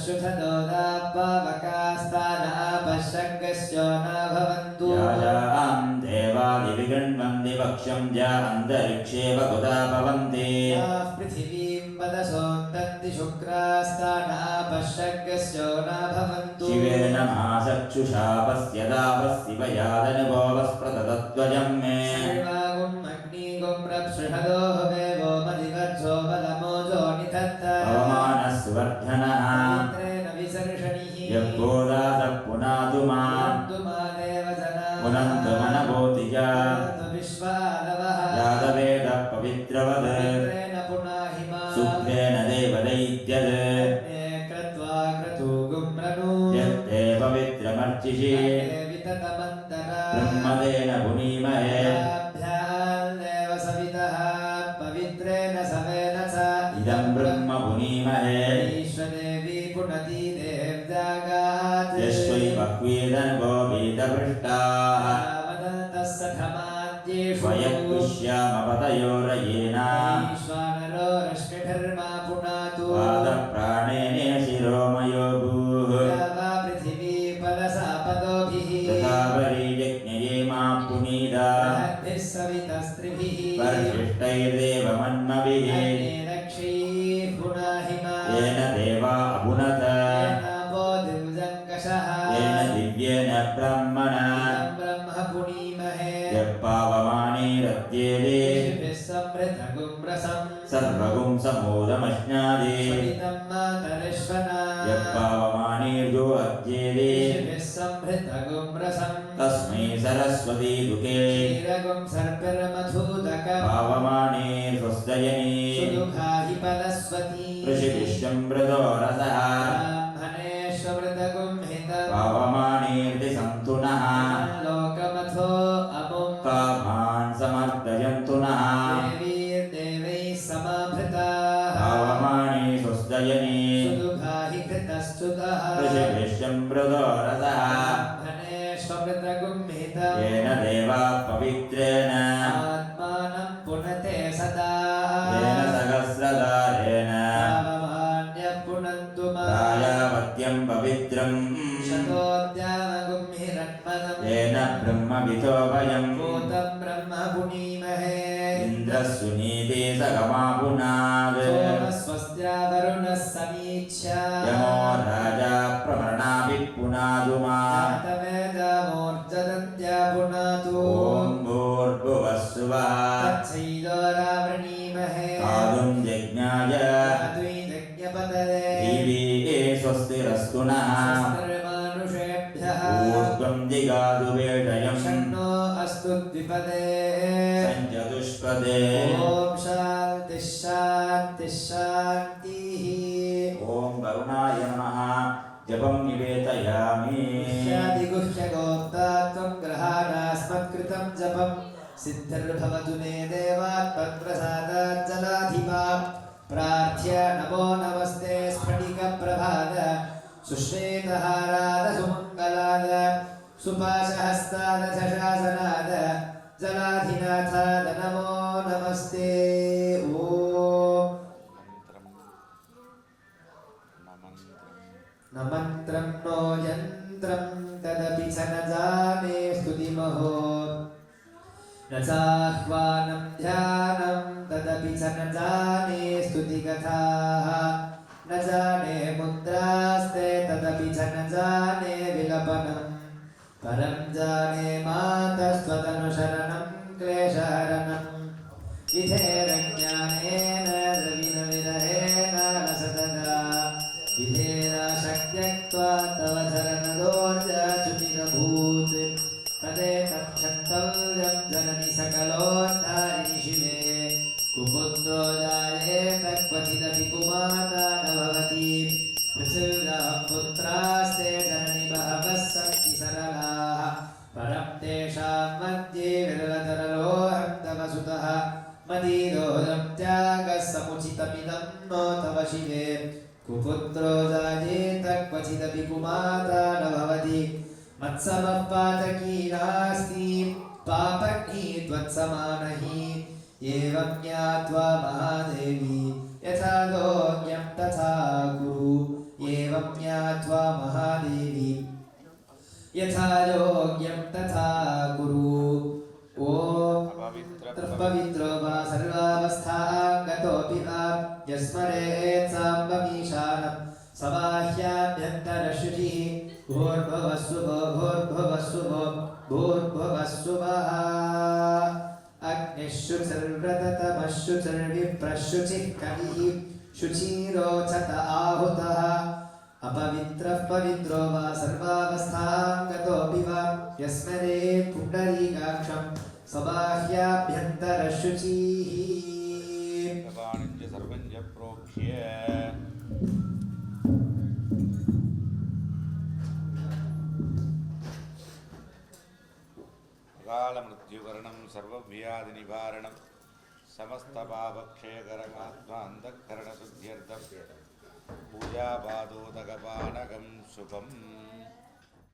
शुद्धदोदापावकास्तान आपश्यगस्यो न भवन्तु याजां देवादिविगण्वन्ति वक्ष्यं ज अन्तरिक्षे वकुता भवन्ति याः पृथिवीं वदसोन्दन्ति शुक्रास्तान आपश्यगस्यो न भवन्तु शिवेन माचक्षुषा पश्यदापस्शिवयादनुभवस्प्रततत्वजं मे सर्वागुम् अग्निगुं रप्सृषदो हवेवो मदिवत्सो बलमोजो निधत्तः अवमानस्वर्धनः पवित्रेण विसर्षणिः यद्बोधातः पुनातु मां पुनन्तुमादेव जनाः पुनन्तु मनभूति च पुनन्तु विश्वालवः यादवेदः पवित्रवद् पवित्रेण पुनाहि मां शुद्धेन देवदैत्यद् अग्ने क्रत्वा क्रतुगुं रनु यत्ते पवित्रमर्चिषि अग्ने विततमन्तरा ब्रह्मदेन पुनीमहे ताभ्यान्नेव सवितः पवित्रेण सवेन च इदं ब्रह्म पुनीमहे ईश्वदेवी पुनती देव्यागात् यश्वैवक्वेदनुभोभीतपृष्टाः वदन्तः सठमाद्येषु वयक्पुष्यामपतयोरयेन ईश्वानरो रश्मिभिर्मा पुनातु पादप्राणेन शिरोमयो भूः वा पृथिवी पदसापदोभिः तथा परियज्ञये मां पुनीता बृहद्भिः सवितस्त्रिभिः परिशिष्टैर्देवमन्मभिः अग्ने रक्षैः पुनाहि मा येन देवा अभुनत येनापो दिव्यङ्कषः येन दिव्येन ब्रह्मणा इदं ब्रह्म पुनीमहे यत्पावमानेरद्येदे ऋषिभिः समृद्धगुं रसम् सर्वगुं समोदमश्नादे स्वरितं मातरिश्वना यत्पावमानेर्यो अद्येदे ऋषिभिः समृद्धगुं रसम् तस्मै सरस्वती दुःखे क्षीरगुं सर्पिर्मधुदकम् पावमाने स्वस्तयने सुदुःखा हि फलस्वती ऋषिभिश्चम्रतो रसः ब्राह्मणेष्वमृतगुं हितम् पावमानेर्ति सन्तु नः लोकमथो अमुं कामान् समर्दयन्तु नः देवीर्देवैः समाभृताः पावमाने स्वस्तयने सुदुःखा हि कृतस्तुतः ऋषिभिश्चम्रतो रसः ब्राह्मणेष्वमृतगुं हितम् येन देवा पवित्रेण आत्मानं पुनते सदा येन सहस्रधारेण पावमान्यः पुनन्तु मा रायावत्यं पवित्रम् शतोद्यामगुं हिरण्मदम् येन ब्रह्मविदो वयम् भूतं ब्रह्म पुनीमहे इन्द्रः सुनीते सगमापुनाद् सोमस्वस्त्या वरुणः समीक्षा यमो राजा प्रमरणाभिः पुनादु मा जातवेदमूर्जदन्त्या पुनातु ॐ भूर्भुवः सुवः तच्छैलो रावृणीमहे आदुं यज्ञाय यज्ञपतये दिवि स्वस्तिरस्तु नः स्वस्तिर्मानुषेभ्यः ऊर्ध्वं जिगातु वेषयम् शन्नो अस्तु द्विपदे सञ्चतुष्पदे ॐ शान्तिः शान्तिः शान्तिः ॐ वरुणाय नमः जपं निवेदयामि गुह्यगोप्ता त्वं ग्रहाणास्मत्कृतं जपं सिद्धिर्भवतु मे देवात्मत्प्रसादात् जलाधिपा प्रार्थ्य नमो नमस्ते स्फटिकप्रभाद सुश्वेतहाराद सुमङ्गलाद सुपाशहस्ताद शशासनाद जलाधिनाथाद नमो नमस्ते ॐ न मन्त्रं नो यन्त्रं तदपि च न जाने स्तुतिमहो न चाह्वानं ध्यानं तदपि च न जाने स्तुतिकथाः न जाने मुद्रास्ते तदपि च न जाने विलपनं परं जाने मातस्त्वदनुशरणं क्लेशहरणं विधेरज्ञानेन द्रविणविरहेण न सतदा विधेरा शक्त्यक्त्वा तव धर तदेतच्छक्तव्यं जननि सकलोद्धारिणि शिवे कुपुत्रो जायेत क्वचिदपि कुमाता न भवति पृथिव्यां पुत्रास्ते जननि बहवः सन्ति सरलाः परं तेषां मध्ये विरलतरलोऽहं तव सुतः मदीरोदं त्यागः समुचितमिदं नो तव शिवे कुपुत्रो जायेत क्वचिदपि कुमाता न भवति मत्समः पातकी नास्ति पापग्नी त्वत्समानहि एवं ज्ञात्वा महादेवी यथा योग्यं तथा कुरु एवं ज्ञात्वा महादेवी यथा योग्यं तथा कुरु ॐ पवित्रो वा सर्वावस्थां गतोऽपि वा यस्मरेत् साम्बमीशानं समाह्याभ्यन्तरशुचिः भूर्भुवस्सुवः अग्निशुचिर्व्रततमशुचिर्विप्रशुचिः कलिः शुचिरोचत आहुतः अपवित्रः पवित्रो वा सर्वावस्थां गतोऽपि वा यस्मरेत् पुण्डरीकाक्षं समाह्याभ्यन्तरशुचिः सर्वञ्च प्रोक्ष्य कालमृत्युकरणं सर्वव्याधिनिवारणं समस्तपापक्षयकरमात्मान्तःकरणशुद्ध्यर्थं पूजापादोदकपानकं शुभम्